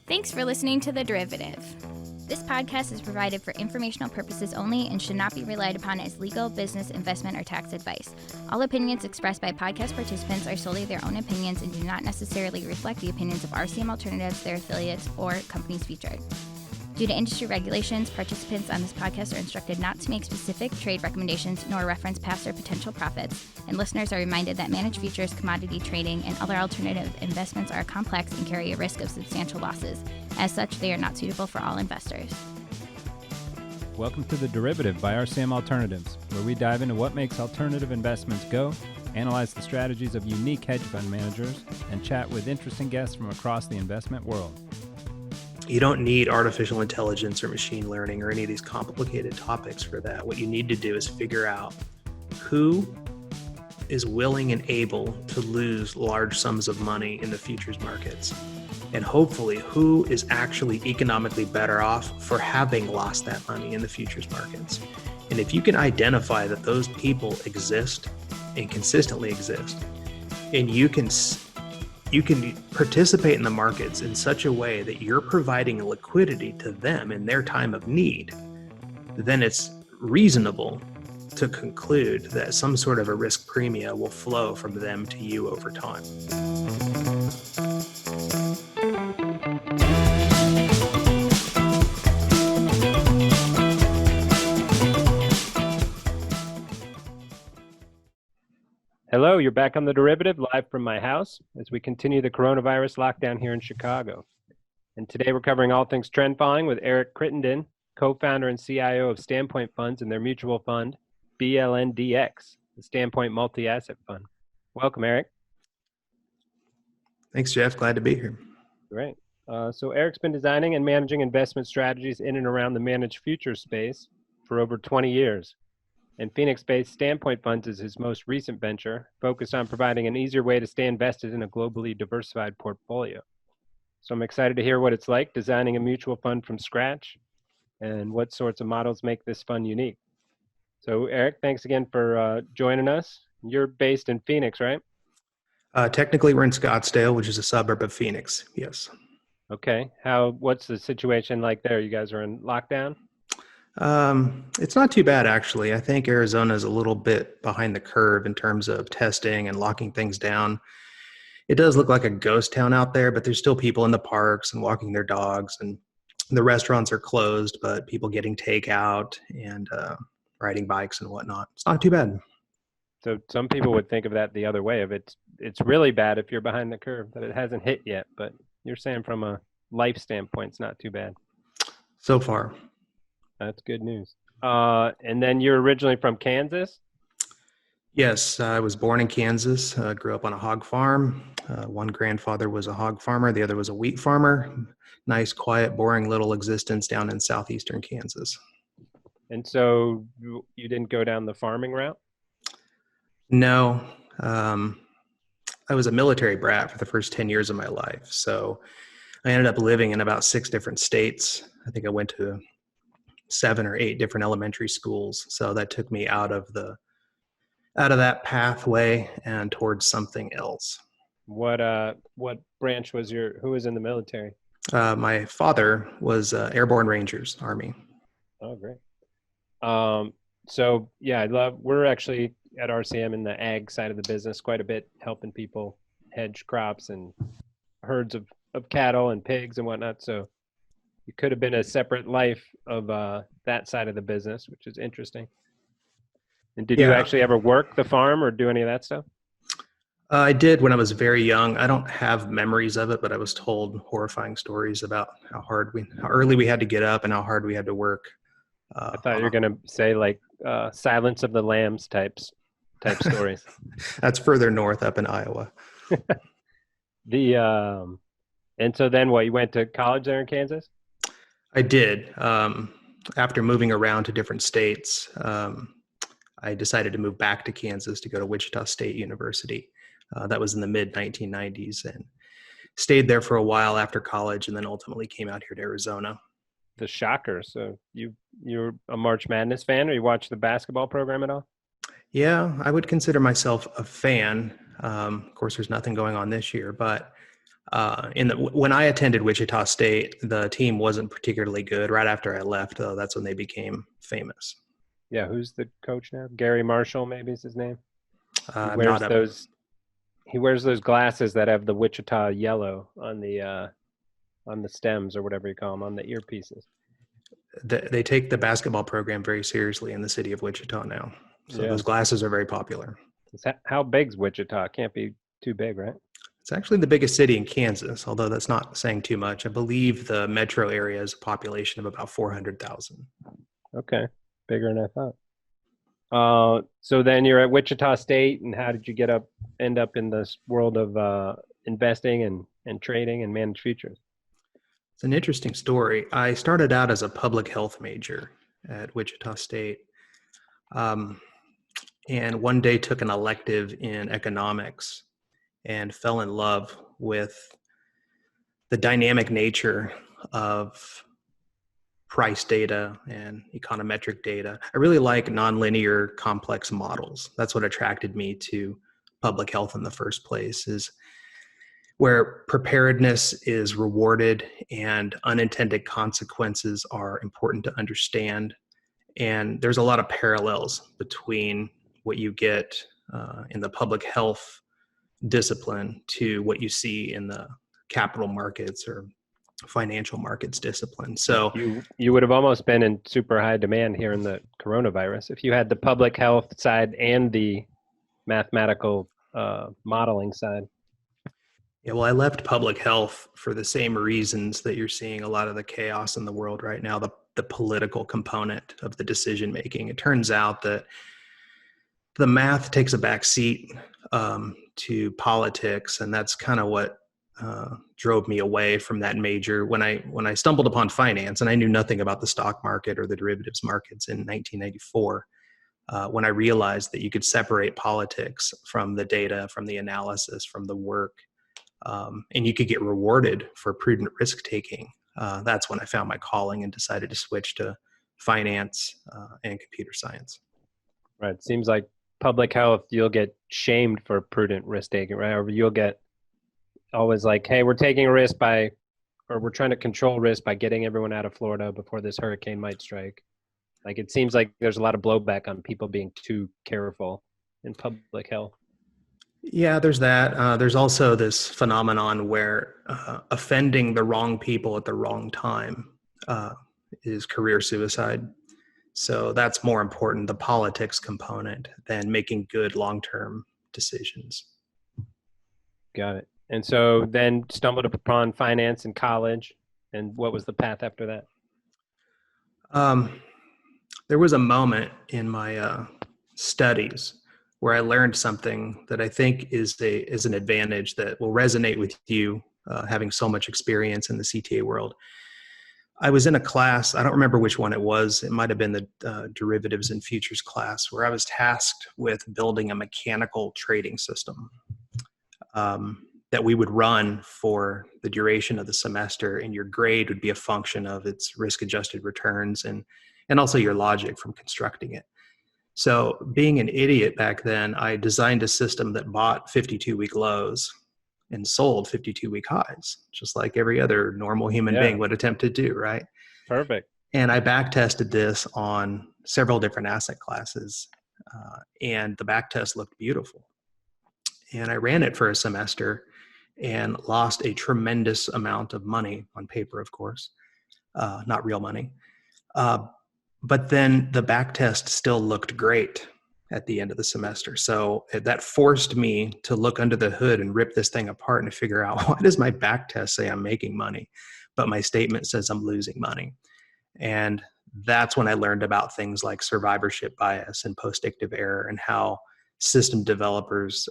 Thanks for listening to The Derivative. This podcast is provided for informational purposes only and should not be relied upon as legal, business, investment, or tax advice. All opinions expressed by podcast participants are solely their own opinions and do not necessarily reflect the opinions of RCM Alternatives, their affiliates, or companies featured. Due to industry regulations, participants on this podcast are instructed not to make specific trade recommendations nor reference past or potential profits, and listeners are reminded that managed futures, commodity trading, and other alternative investments are complex and carry a risk of substantial losses. As such, they are not suitable for all investors. Welcome to The Derivative by RCM Alternatives, where we dive into what makes alternative investments go, analyze the strategies of unique hedge fund managers, and chat with interesting guests from across the investment world. You don't need artificial intelligence or machine learning or any of these complicated topics for that. What you need to do is figure out who is willing and able to lose large sums of money in the futures markets, and hopefully who is actually economically better off for having lost that money in the futures markets. And if you can identify that those people exist and consistently exist, and you can participate in the markets in such a way that you're providing liquidity to them in their time of need, then it's reasonable to conclude that some sort of a risk premia will flow from them to you over time. Hello, you're back on The Derivative, live from my house, as we continue the coronavirus lockdown here in Chicago. And today we're covering all things trend following with Eric Crittenden, co-founder and CIO of Standpoint Funds and their mutual fund, BLNDX, the Standpoint Multi-Asset Fund. Welcome, Eric. Thanks, Jeff. Glad to be here. Great. So Eric's been designing and managing investment strategies in and around the managed futures space for over 20 years. And Phoenix-based Standpoint Funds is his most recent venture, focused on providing an easier way to stay invested in a globally diversified portfolio. So I'm excited to hear what it's like designing a mutual fund from scratch and what sorts of models make this fund unique. So Eric, thanks again for joining us. You're based in Phoenix, right? Technically, we're in Scottsdale, which is a suburb of Phoenix, yes. Okay. What's the situation like there? You guys are in lockdown? It's not too bad, actually. I think Arizona is a little bit behind the curve in terms of testing and locking things down. It does look like a ghost town out there, but there's still people in the parks and walking their dogs, and the restaurants are closed, but people getting takeout and riding bikes and whatnot. It's not too bad. So some people would think of that the other way, of it's really bad if you're behind the curve, that it hasn't hit yet, but you're saying from a life standpoint, it's not too bad. So far. That's good news. And then you're originally from Kansas? Yes, I was born in Kansas, grew up on a hog farm. One grandfather was a hog farmer, the other was a wheat farmer. Nice, quiet, boring little existence down in southeastern Kansas. And so you didn't go down the farming route? No. I was a military brat for the first 10 years of my life. So I ended up living in about 6 different states. I think I went to 7 or 8 different elementary schools. So that took me out of that pathway and towards something else. What branch was who was in the military? My father was Airborne Rangers, Army. Oh, great. So yeah, we're actually at RCM in the ag side of the business quite a bit, helping people hedge crops and herds of cattle and pigs and whatnot. So it could have been a separate life of that side of the business, which is interesting. And did you actually ever work the farm or do any of that stuff? I did when I was very young. I don't have memories of it, but I was told horrifying stories about how early we had to get up and how hard we had to work. I thought you were going to say like Silence of the Lambs type stories. That's further north up in Iowa. And so then what, you went to college there in Kansas? I did. After moving around to different states, I decided to move back to Kansas to go to Witchita State University. That was in the mid-1990s, and stayed there for a while after college, and then ultimately came out here to Arizona. The shocker. So you're a March Madness fan, or you watch the basketball program at all? Yeah, I would consider myself a fan. Of course, there's nothing going on this year, but When I attended Wichita State, the team wasn't particularly good. Right after I left, though, that's when they became famous. Yeah, who's the coach now? Gary Marshall, maybe is his name. He I'm wears not a those. He wears those glasses that have the Wichita yellow on the stems or whatever you call them, on the earpieces. They take the basketball program very seriously in the city of Wichita now. So Yeah. those glasses are very popular. How big's Wichita? Can't be too big, right? It's actually the biggest city in Kansas, although that's not saying too much. I believe the metro area has a population of about 400,000. Okay, bigger than I thought. So then you're at Wichita State, and how did you end up in this world of investing and trading and managed futures? It's an interesting story. I started out as a public health major at Wichita State, and one day took an elective in economics and fell in love with the dynamic nature of price data and econometric data. I really like nonlinear complex models. That's what attracted me to public health in the first place, is where preparedness is rewarded and unintended consequences are important to understand. And there's a lot of parallels between what you get in the public health discipline to what you see in the capital markets or financial markets discipline. So you would have almost been in super high demand here in the coronavirus if you had the public health side and the mathematical modeling side. Yeah, well, I left public health for the same reasons that you're seeing a lot of the chaos in the world right now, the political component of the decision making. It turns out that the math takes a back seat to politics, and that's kind of what drove me away from that major. When I stumbled upon finance, and I knew nothing about the stock market or the derivatives markets in 1994, when I realized that you could separate politics from the data, from the analysis, from the work, and you could get rewarded for prudent risk taking. That's when I found my calling and decided to switch to finance and computer science. Right. It seems like public health, you'll get shamed for prudent risk taking, right? Or you'll get always like, hey, we're taking a risk or we're trying to control risk by getting everyone out of Florida before this hurricane might strike. Like, it seems like there's a lot of blowback on people being too careful in public health. Yeah, there's that. There's also this phenomenon where offending the wrong people at the wrong time is career suicide. So that's more important, the politics component, than making good long-term decisions. Got it. And so then stumbled upon finance in college. And what was the path after that? There was a moment in my studies where I learned something that I think is an advantage that will resonate with you, having so much experience in the CTA world. I was in a class, I don't remember which one it was. It might have been the derivatives and futures class, where I was tasked with building a mechanical trading system that we would run for the duration of the semester, and your grade would be a function of its risk-adjusted returns and also your logic from constructing it. So being an idiot back then, I designed a system that bought 52-week lows and sold 52-week highs, just like every other normal human being would attempt to do, right? Perfect. And I back tested this on several different asset classes, and the back test looked beautiful. And I ran it for a semester and lost a tremendous amount of money on paper, of course, not real money. But then the back test still looked great at the end of the semester. So that forced me to look under the hood and rip this thing apart and figure out, why does my back test say I'm making money, but my statement says I'm losing money? And that's when I learned about things like survivorship bias and post-dictive error, and how system developers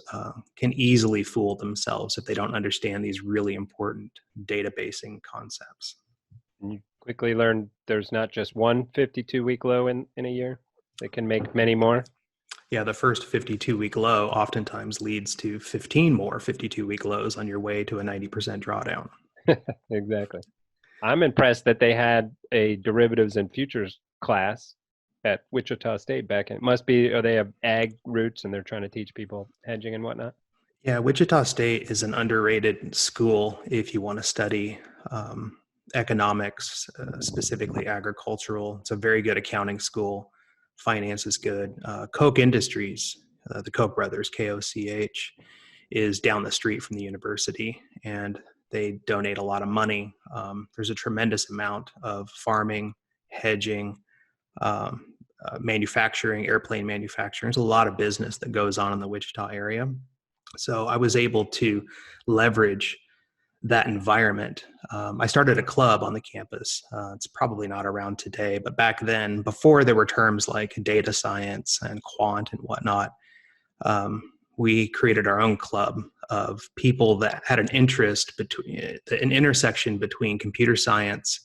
can easily fool themselves if they don't understand these really important databasing concepts. And you quickly learned there's not just one 52-week low in a year. They can make many more. Yeah, the first 52-week low oftentimes leads to 15 more 52-week lows on your way to a 90% drawdown. Exactly. I'm impressed that they had a derivatives and futures class at Wichita State back in. It must be, or they have ag roots and they're trying to teach people hedging and whatnot. Yeah, Wichita State is an underrated school if you want to study economics, specifically agricultural. It's a very good accounting school. Finance is good. Koch Industries, the Koch brothers, KOCH, is down the street from the university, and they donate a lot of money. There's a tremendous amount of farming, hedging, manufacturing, airplane manufacturing. There's a lot of business that goes on in the Wichita area. So I was able to leverage that environment. I started a club on the campus. It's probably not around today, but back then, before there were terms like data science and quant and whatnot, we created our own club of people that had an interest between an intersection between computer science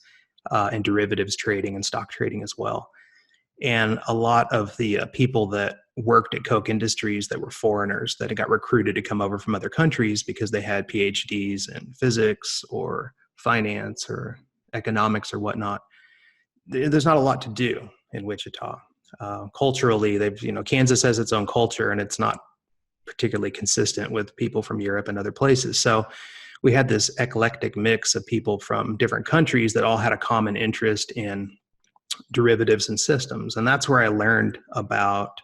and derivatives trading and stock trading as well. And a lot of the people that worked at Koch Industries that were foreigners that got recruited to come over from other countries because they had PhDs in physics or finance or economics or whatnot. There's not a lot to do in Wichita. Culturally, Kansas has its own culture, and it's not particularly consistent with people from Europe and other places. So we had this eclectic mix of people from different countries that all had a common interest in derivatives and systems. And that's where I learned about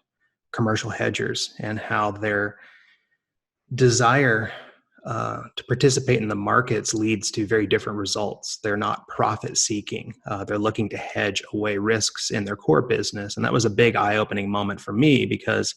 commercial hedgers and how their desire to participate in the markets leads to very different results. They're not profit seeking. They're looking to hedge away risks in their core business. And that was a big eye-opening moment for me, because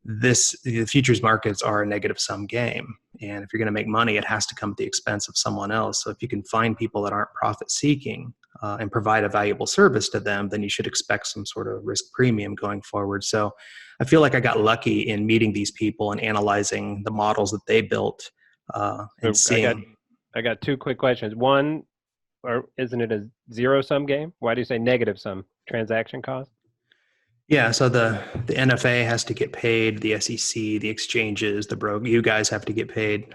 the futures markets are a negative sum game. And if you're going to make money, it has to come at the expense of someone else. So if you can find people that aren't profit seeking and provide a valuable service to them, then you should expect some sort of risk premium going forward. So I feel like I got lucky in meeting these people and analyzing the models that they built and seeing. I got two quick questions. One, or isn't it a zero sum game? Why do you say negative sum? Transaction cost? Yeah, so the NFA has to get paid, the SEC, the exchanges, the broker, you guys have to get paid.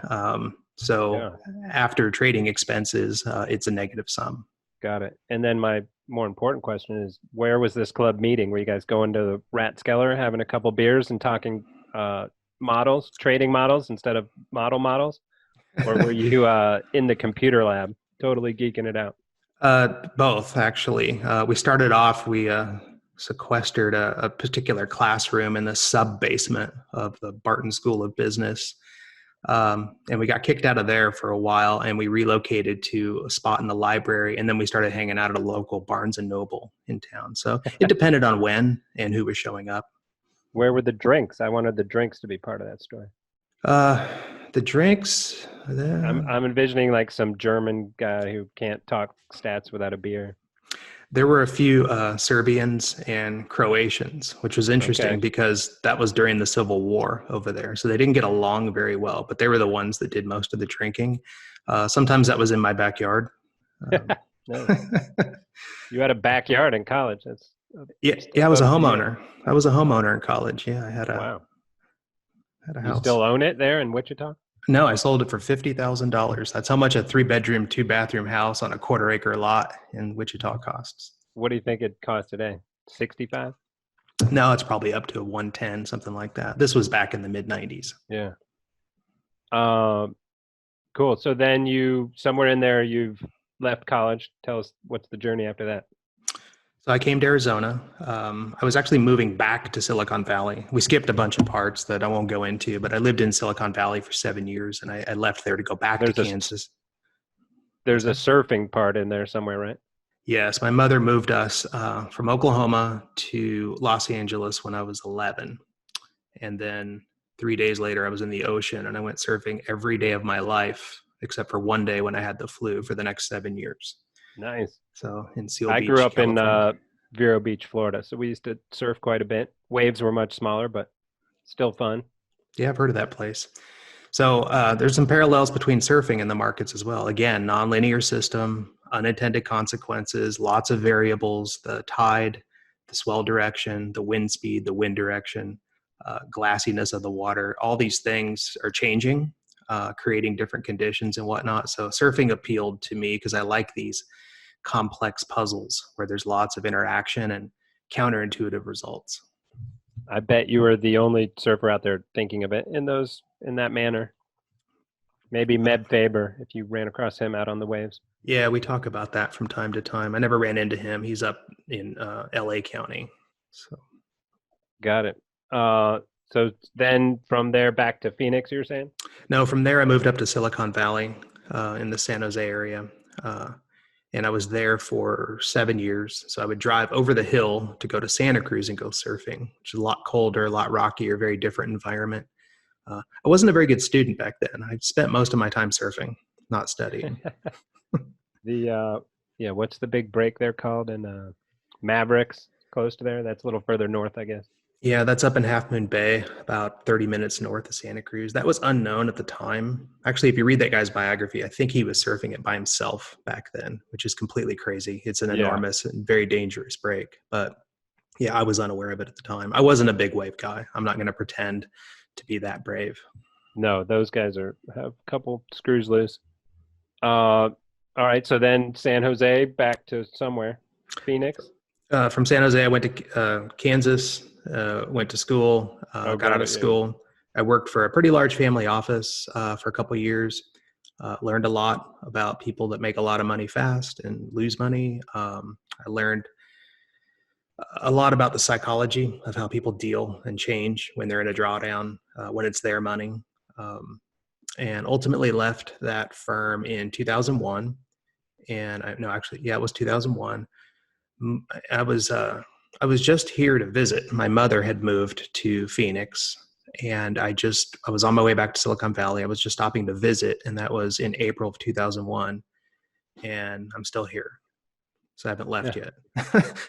After trading expenses, it's a negative sum. Got it. And then my more important question is, where was this club meeting? Were you guys going to the Ratskeller, having a couple beers and talking models, trading models instead of models? Or were you in the computer lab, totally geeking it out? Both, actually. We started off, we sequestered a particular classroom in the sub-basement of the Barton School of Business. And we got kicked out of there for a while, and we relocated to a spot in the library, and then we started hanging out at a local Barnes and Noble in town. So it depended on when and who was showing up. Where were the drinks? I wanted the drinks to be part of that story. The drinks. I'm envisioning like some German guy who can't talk stats without a beer. There were a few Serbians and Croatians, which was interesting because that was during the Civil War over there. So they didn't get along very well, but they were the ones that did most of the drinking. Sometimes that was in my backyard. You had a backyard in college. I was a homeowner. I was a homeowner in college. Yeah, I had a house. You still own it there in Wichita? No, I sold it for $50,000. That's how much a 3-bedroom, 2-bathroom house on a quarter-acre lot in Wichita costs. What do you think it costs today? 65? No, it's probably up to 110, something like that. This was back in the mid-90s. Yeah. Cool. So then somewhere in there, you've left college. Tell us, what's the journey after that? So I came to Arizona. I was actually moving back to Silicon Valley. We skipped a bunch of parts that I won't go into, but I lived in Silicon Valley for 7 years, and I left there to go back to Kansas. There's a surfing part in there somewhere, right? Yes. My mother moved us from Oklahoma to Los Angeles when I was 11. And then 3 days later, I was in the ocean, and I went surfing every day of my life, except for one day when I had the flu for the next 7 years. Nice. So in Seal Beach, I grew up California. in Vero Beach, Florida. So we used to surf quite a bit. Waves were much smaller, but still fun. Yeah, I've heard of that place. So there's some parallels between surfing and the markets as well. Again, nonlinear system, unintended consequences, lots of variables, the tide, the swell direction, the wind speed, the wind direction, glassiness of the water. All these things are changing, creating different conditions and whatnot. So surfing appealed to me because I like these complex puzzles where there's lots of interaction and counterintuitive results. I bet you were the only surfer out there thinking of it in that manner. Maybe Meb Faber, if you ran across him out on the waves. Yeah, we talk about that from time to time. I never ran into him. He's up in LA County. So Got it. So then from there back to Phoenix, you're saying? no, from there I moved up to Silicon Valley in the San Jose area. And I was there for 7 years. So I would drive over the hill to go to Santa Cruz and go surfing, which is a lot colder, a lot rockier, very different environment. I wasn't a very good student back then. I spent most of my time surfing, not studying. What's the big break there called in Mavericks, close to there? That's a little further north, I guess. Yeah, that's up in Half Moon Bay, about 30 minutes north of Santa Cruz. That was unknown at the time. Actually, if you read that guy's biography, I think he was surfing it by himself back then, which is completely crazy. It's an enormous and very dangerous break. But yeah, I was unaware of it at the time. I wasn't a big wave guy. I'm not going to pretend to be that brave. No, those guys have a couple screws loose. All right, so then San Jose back to somewhere. Phoenix? From San Jose, I went to Kansas, went to school, got out of school. I worked for a pretty large family office for a couple of years, learned a lot about people that make a lot of money fast and lose money. I learned a lot about the psychology of how people deal and change when they're in a drawdown, when it's their money, and ultimately left that firm in 2001. And it was 2001. I was just here to visit. My mother had moved to Phoenix, and I was on my way back to Silicon Valley. I was just stopping to visit, and that was in April of 2001. And I'm still here. So I haven't left yet.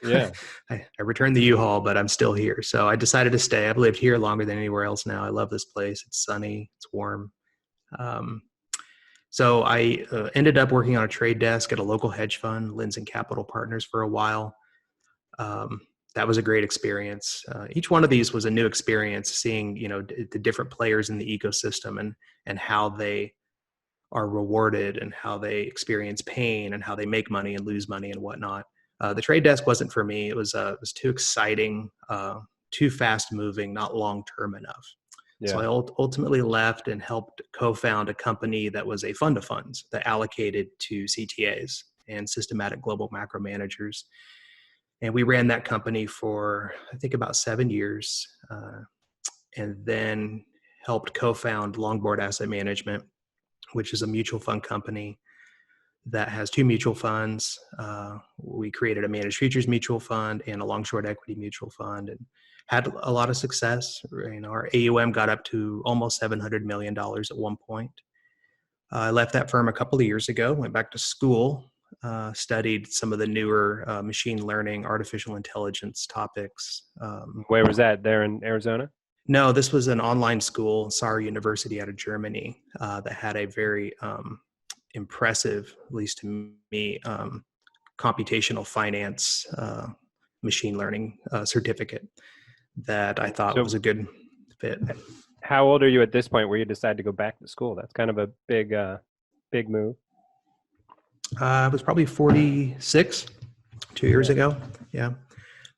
Yeah. I returned the U-Haul, but I'm still here. So I decided to stay. I've lived here longer than anywhere else now. I love this place. It's sunny. It's warm. So I ended up working on a trade desk at a local hedge fund, Lindsay Capital Partners, for a while. That was a great experience. Each one of these was a new experience, seeing the different players in the ecosystem and how they are rewarded and how they experience pain and how they make money and lose money and whatnot. The trade desk wasn't for me. It was too exciting, too fast moving, not long term enough. Yeah. So I ultimately left and helped co-found a company that was a fund of funds that allocated to CTAs and systematic global macro managers. And we ran that company for, I think, about 7 years, and then helped co-found Longboard Asset Management, which is a mutual fund company that has 2 mutual funds. We created a managed futures mutual fund and a long short equity mutual fund, and had a lot of success. Our AUM got up to almost $700 million at one point. I left that firm a couple of years ago, went back to school, studied some of the newer machine learning, artificial intelligence topics. Where was that? There in Arizona? No, this was an online school, Saar University out of Germany, that had a very impressive, at least to me, computational finance machine learning certificate that I thought was a good fit. How old are you at this point where you decide to go back to school? That's kind of a big move. I was probably 46 2 years ago. Yeah.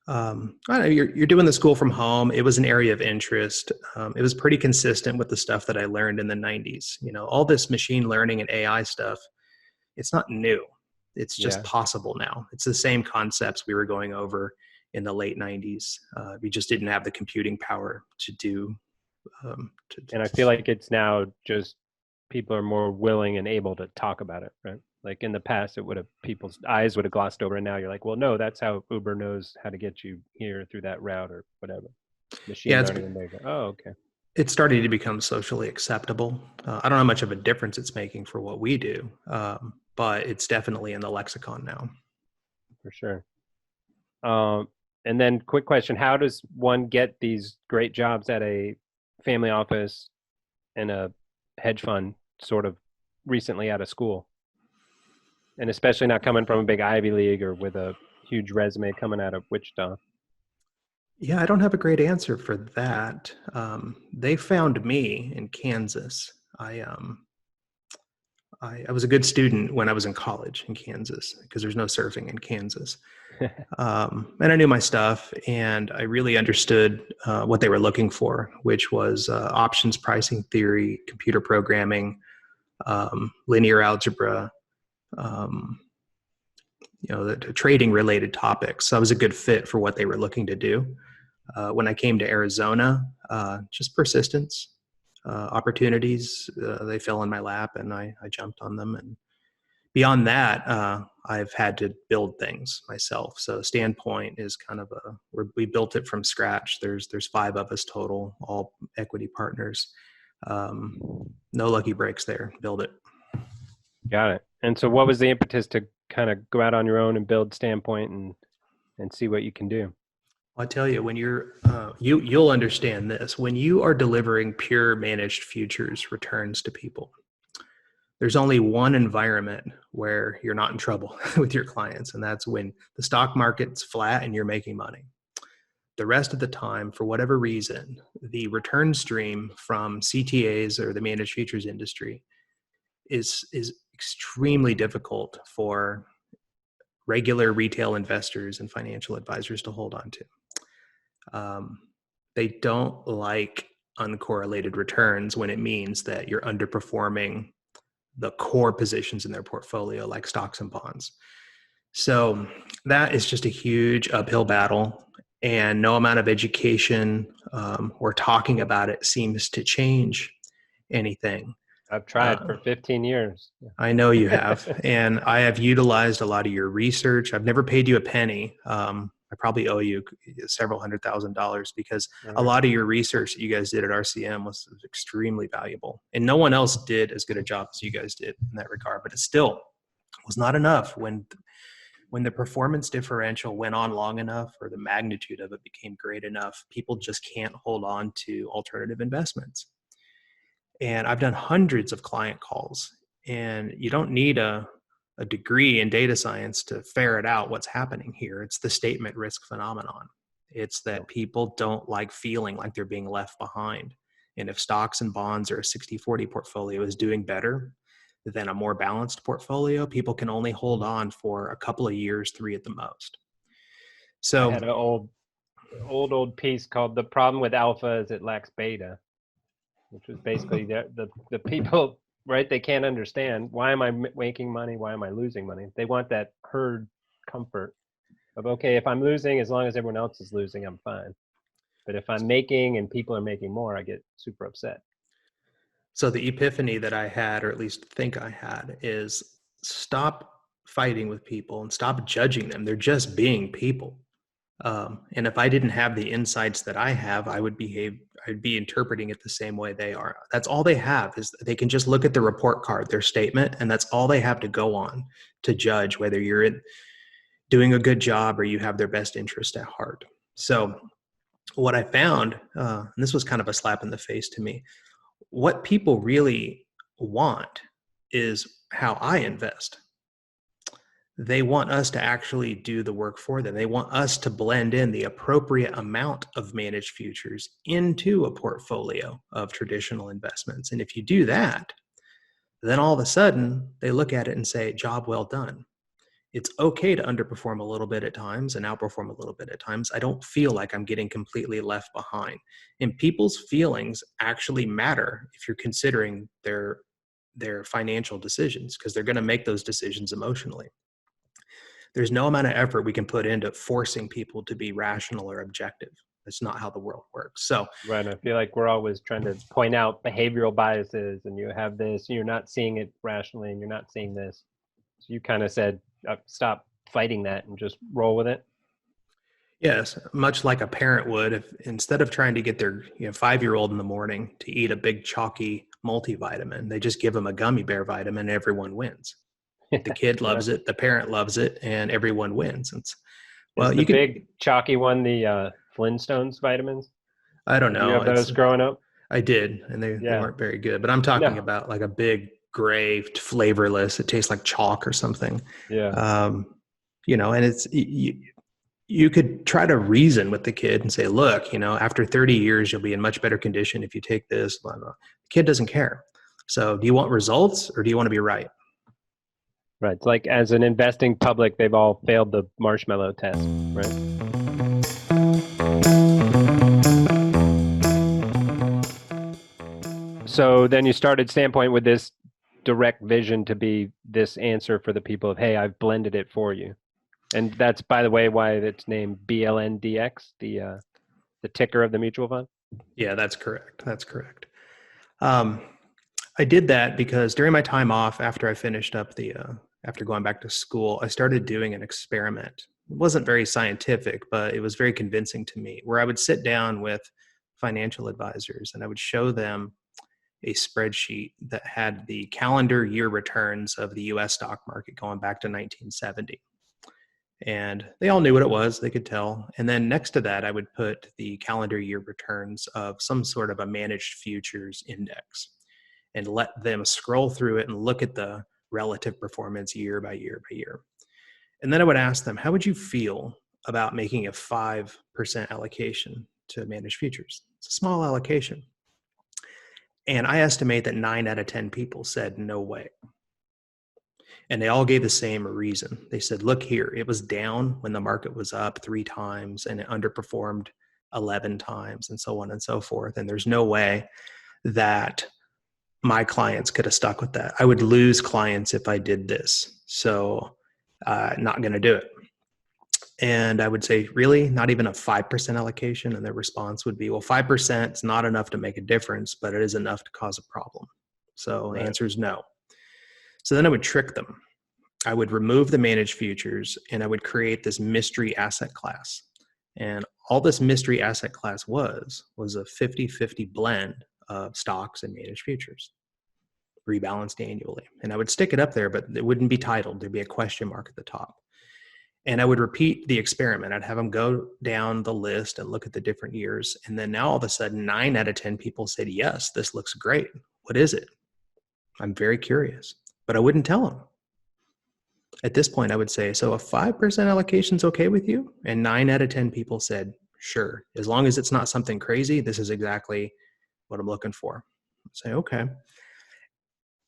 You're doing the school from home. It was an area of interest. It was pretty consistent with the stuff that I learned in the 90s. All this machine learning and AI stuff, it's not new. It's just possible now. It's the same concepts we were going over in the late 90s. We just didn't have the computing power to do. And I feel like it's now just people are more willing and able to talk about it, right? Like in the past, people's eyes would have glossed over, and now you're like, well, no, that's how Uber knows how to get you here through that route or whatever. Machine learning, and they go, oh, okay. It's starting to become socially acceptable. I don't know how much of a difference it's making for what we do, but it's definitely in the lexicon now. For sure. And then quick question, how does one get these great jobs at a family office and a hedge fund sort of recently out of school? And especially not coming from a big Ivy League or with a huge resume coming out of Wichita. Yeah, I don't have a great answer for that. They found me in Kansas. I was a good student when I was in college in Kansas because there's no surfing in Kansas. And I knew my stuff, and I really understood what they were looking for, which was options pricing theory, computer programming, linear algebra, the trading related topics. So I was a good fit for what they were looking to do. When I came to Arizona, just persistence, opportunities, they fell in my lap, and I jumped on them. And beyond that, I've had to build things myself. So Standpoint is kind of we built it from scratch. There's 5 of us total, all equity partners. No lucky breaks there. Build it. Got it. And so what was the impetus to kind of go out on your own and build Standpoint and see what you can do? I'll tell you, when you're, you'll understand this. When you are delivering pure managed futures returns to people, there's only one environment where you're not in trouble with your clients, and that's when the stock market's flat and you're making money. The rest of the time, for whatever reason, the return stream from CTAs or the managed futures industry is extremely difficult for regular retail investors and financial advisors to hold on to. They don't like uncorrelated returns when it means that you're underperforming the core positions in their portfolio, like stocks and bonds. So that is just a huge uphill battle, and no amount of education or talking about it seems to change anything. I've tried for 15 years. I know you have, and I have utilized a lot of your research. I've never paid you a penny. I probably owe you several $100,000 because a lot of your research that you guys did at RCM was extremely valuable, and no one else did as good a job as you guys did in that regard. But it still was not enough when the performance differential went on long enough, or the magnitude of it became great enough. People just can't hold on to alternative investments. And I've done hundreds of client calls, and you don't need a degree in data science to ferret out what's happening here. It's the statement risk phenomenon. It's that people don't like feeling like they're being left behind. And if stocks and bonds or a 60-40 portfolio is doing better than a more balanced portfolio, people can only hold on for a couple of years, 3 at the most. So I had an old piece called "The Problem with Alpha is It Lacks Beta," which was basically the people, right? They can't understand, why am I making money? Why am I losing money? They want that herd comfort of, okay, if I'm losing, as long as everyone else is losing, I'm fine. But if I'm making and people are making more, I get super upset. So the epiphany that I had, or at least think I had, is stop fighting with people and stop judging them. They're just being people. And if I didn't have the insights that I have, I'd be interpreting it the same way they are. That's all they have, is they can just look at the report card, their statement, and that's all they have to go on to judge whether you're doing a good job or you have their best interest at heart. So what I found, and this was kind of a slap in the face to me, what people really want is how I invest. They want us to actually do the work for them. They want us to blend in the appropriate amount of managed futures into a portfolio of traditional investments. And if you do that, then all of a sudden they look at it and say, job well done. It's okay to underperform a little bit at times and outperform a little bit at times. I don't feel like I'm getting completely left behind. And people's feelings actually matter if you're considering their financial decisions, because they're going to make those decisions emotionally. There's no amount of effort we can put into forcing people to be rational or objective. That's not how the world works. So, right. I feel like we're always trying to point out behavioral biases, and you have this, you're not seeing it rationally, and you're not seeing this. So you kind of said, stop fighting that and just roll with it. Yes, much like a parent would, if instead of trying to get their 5-year-old in the morning to eat a big chalky multivitamin, they just give them a gummy bear vitamin, and everyone wins. The kid loves it, the parent loves it, and everyone wins. Big chalky one, the Flintstones vitamins? I don't know. You have those growing up? I did, and they weren't very good. But I'm talking about like a big gray, flavorless. It tastes like chalk or something. Yeah. And it's you could try to reason with the kid and say, look, after 30 years, you'll be in much better condition if you take this. Blah, blah. The kid doesn't care. So do you want results or do you want to be right? Right. It's like as an investing public, they've all failed the marshmallow test, right? So then you started Standpoint with this direct vision to be this answer for the people of, hey, I've blended it for you. And that's, by the way, why it's named BLNDX, the ticker of the mutual fund. Yeah, that's correct. That's correct. I did that because during my time off, after I finished up after going back to school, I started doing an experiment. It wasn't very scientific, but it was very convincing to me, where I would sit down with financial advisors and I would show them a spreadsheet that had the calendar year returns of the US stock market going back to 1970. And they all knew what it was, they could tell. And then next to that, I would put the calendar year returns of some sort of a managed futures index and let them scroll through it and look at the relative performance year by year by year. And then I would ask them, how would you feel about making a 5% allocation to managed futures? It's a small allocation. And I estimate that 9 out of 10 people said no way. And they all gave the same reason. They said, look here, it was down when the market was up 3 times and it underperformed 11 times and so on and so forth. And there's no way that my clients could have stuck with that. I would lose clients if I did this. So not going to do it. And I would say, really, not even a 5% allocation? And their response would be, well, 5% is not enough to make a difference, but it is enough to cause a problem. So the answer is no. So then I would trick them. I would remove the managed futures and I would create this mystery asset class. And all this mystery asset class was a 50-50 blend of stocks and managed futures, rebalanced annually. And I would stick it up there, but it wouldn't be titled. There'd be a question mark at the top. And I would repeat the experiment. I'd have them go down the list and look at the different years. And then now all of a sudden, 9 out of 10 people said, yes, this looks great. What is it? I'm very curious, but I wouldn't tell them. At this point, I would say, so a 5% allocation is okay with you? And 9 out of 10 people said, sure. As long as it's not something crazy, this is exactly what I'm looking for. I'd say, okay.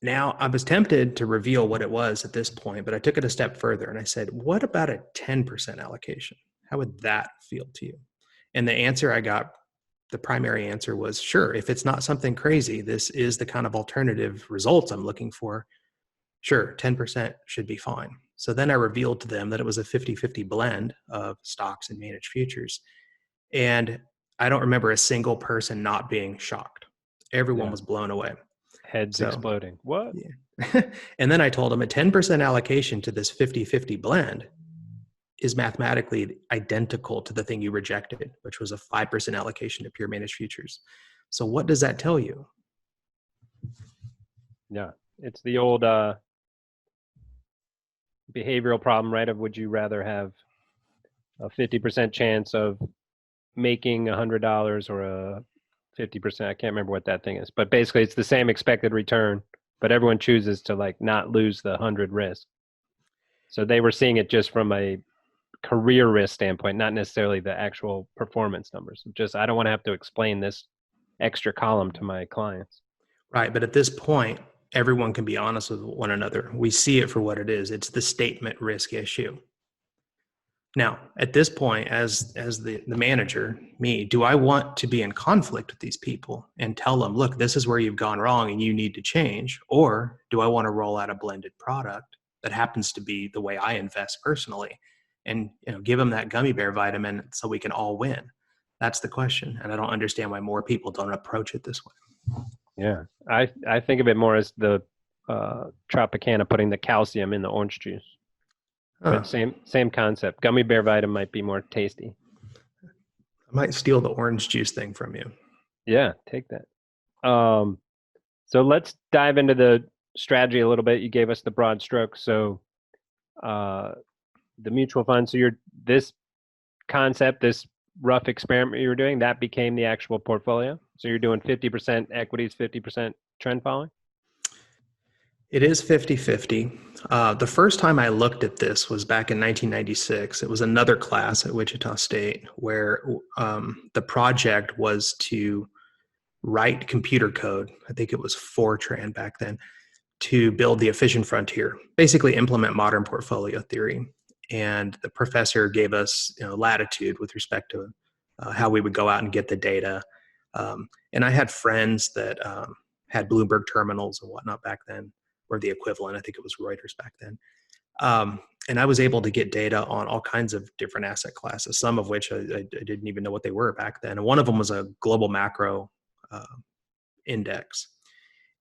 Now, I was tempted to reveal what it was at this point, but I took it a step further and I said, what about a 10% allocation? How would that feel to you? And the answer I got, the primary answer was, sure, if it's not something crazy, this is the kind of alternative results I'm looking for. Sure, 10% should be fine. So then I revealed to them that it was a 50-50 blend of stocks and managed futures. And I don't remember a single person not being shocked. Everyone was blown away. Heads exploding. What? Yeah. And then I told them a 10% allocation to this 50-50 blend is mathematically identical to the thing you rejected, which was a 5% allocation to pure managed futures. So what does that tell you? Yeah, it's the old behavioral problem, right? Of would you rather have a 50% chance of making $100 or a 50%? I can't remember what that thing is, but basically it's the same expected return, but everyone chooses to like not lose the 100 risk. So they were seeing it just from a career risk standpoint, not necessarily the actual performance numbers. Just, I don't want to have to explain this extra column to my clients. Right. But at this point, everyone can be honest with one another. We see it for what it is. It's the statement risk issue. Now, at this point, as the manager, me, do I want to be in conflict with these people and tell them, look, this is where you've gone wrong and you need to change? Or do I want to roll out a blended product that happens to be the way I invest personally and give them that gummy bear vitamin so we can all win? That's the question. And I don't understand why more people don't approach it this way. Yeah, I think of it more as the Tropicana putting the calcium in the orange juice. But same concept. Gummy bear vitamin might be more tasty. I might steal the orange juice thing from you. Yeah, take that. So let's dive into the strategy a little bit. You gave us the broad strokes. So the mutual fund. So this concept, this rough experiment you were doing, that became the actual portfolio. So you're doing 50% equities, 50% trend following? It is 50-50. The first time I looked at this was back in 1996. It was another class at Wichita State where the project was to write computer code. I think it was Fortran back then, to build the efficient frontier, basically implement modern portfolio theory. And the professor gave us latitude with respect to how we would go out and get the data. And I had friends that had Bloomberg terminals and whatnot back then, or the equivalent. I think it was Reuters back then. And I was able to get data on all kinds of different asset classes, some of which I didn't even know what they were back then. And one of them was a global macro index.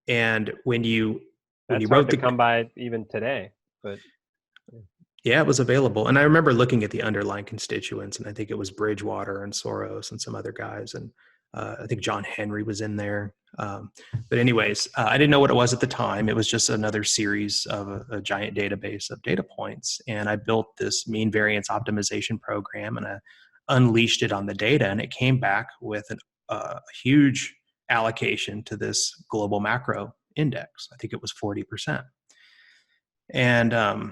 And when you hard to come by even today, but yeah, it was available. And I remember looking at the underlying constituents, and I think it was Bridgewater and Soros and some other guys. And I think John Henry was in there. But anyways, I didn't know what it was at the time. It was just another series of a giant database of data points. And I built this mean variance optimization program, and I unleashed it on the data, and it came back with a huge allocation to this global macro index. I think it was 40%. And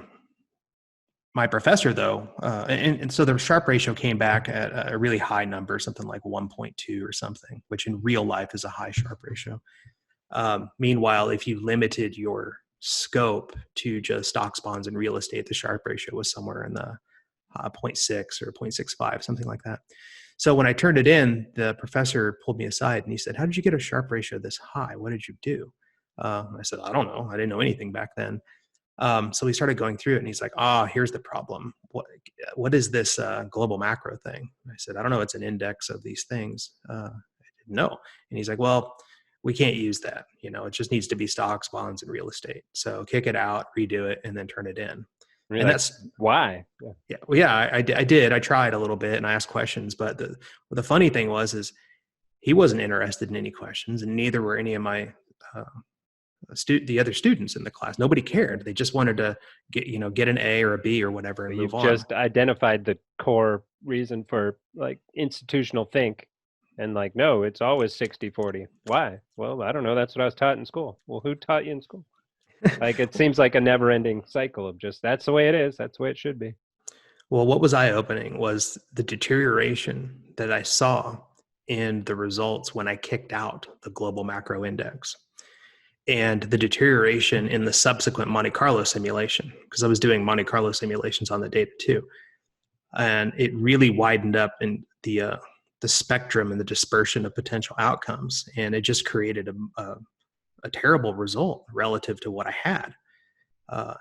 my professor, though, and so the Sharpe ratio came back at a really high number, something like 1.2 or something, which in real life is a high Sharpe ratio. Meanwhile, if you limited your scope to just stocks, bonds, and real estate, the Sharpe ratio was somewhere in the 0.6 or 0.65, something like that. So when I turned it in, the professor pulled me aside and he said, "How did you get a Sharpe ratio this high? What did you do?" I said, "I don't know. I didn't know anything back then." So we started going through it, and he's like, here's the problem. What is this global macro thing? And I said, "I don't know. It's an index of these things." I didn't know. And he's like, "Well, we can't use that. It just needs to be stocks, bonds, and real estate. So kick it out, redo it, and then turn it in." And that's why. Yeah. Well, yeah, I did. I tried a little bit and I asked questions, but the funny thing is he wasn't interested in any questions, and neither were any of my the other students in the class. Nobody cared. They just wanted to get an A or a B or whatever and move on. You've just identified the core reason for like institutional think, and like, no, it's always 60-40. Why? Well, I don't know. That's what I was taught in school. Well, who taught you in school? Like, it seems like a never-ending cycle of just, that's the way it is. That's the way it should be. Well, what was eye-opening was the deterioration that I saw in the results when I kicked out the global macro index, and the deterioration in the subsequent Monte Carlo simulation, because I was doing Monte Carlo simulations on the data too. And it really widened up in the spectrum and the dispersion of potential outcomes. And it just created a terrible result relative to what I had.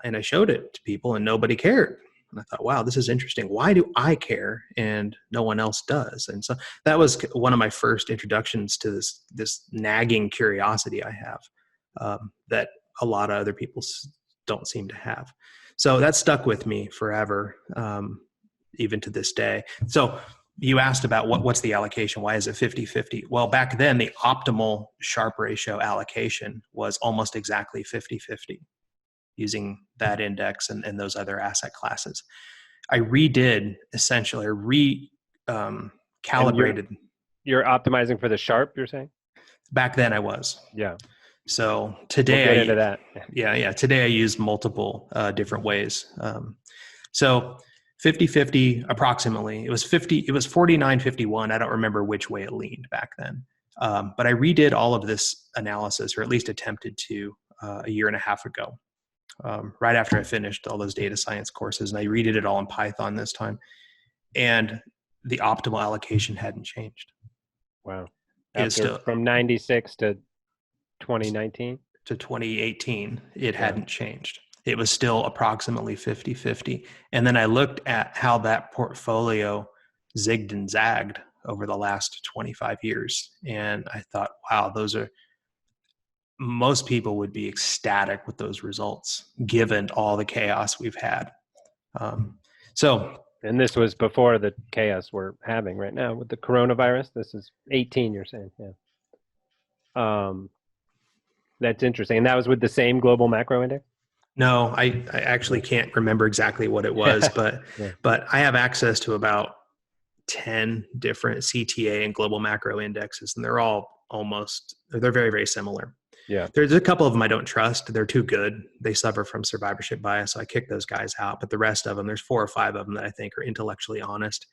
And I showed it to people and nobody cared. And I thought, wow, this is interesting. Why do I care and no one else does? And so that was one of my first introductions to this nagging curiosity I have that a lot of other people don't seem to have. So that stuck with me forever, even to this day. So you asked about what's the allocation? Why is it 50-50? Well, back then, the optimal Sharpe ratio allocation was almost exactly 50-50 using that index and those other asset classes. I redid, essentially, calibrated. You're optimizing for the Sharpe, you're saying? Back then I was. Yeah. So today, we'll get into that. Yeah. Today I use multiple different ways. So 50-50 approximately. It was 49-51. I don't remember which way it leaned back then. But I redid all of this analysis, or at least attempted to, a year and a half ago, right after I finished all those data science courses. And I redid it all in Python this time. And the optimal allocation hadn't changed. Wow. Still, from 96 to 2019? To 2018, it hadn't changed. It was still approximately 50-50. And then I looked at how that portfolio zigged and zagged over the last 25 years. And I thought, wow, most people would be ecstatic with those results, given all the chaos we've had. And this was before the chaos we're having right now with the coronavirus. This is 18, you're saying. Yeah. That's interesting. And that was with the same global macro index? No, I actually can't remember exactly what it was, but yeah. But I have access to about 10 different CTA and global macro indexes, and they're very, very similar. Yeah. There's a couple of them I don't trust. They're too good. They suffer from survivorship bias, so I kick those guys out. But the rest of them, there's 4 or 5 of them that I think are intellectually honest.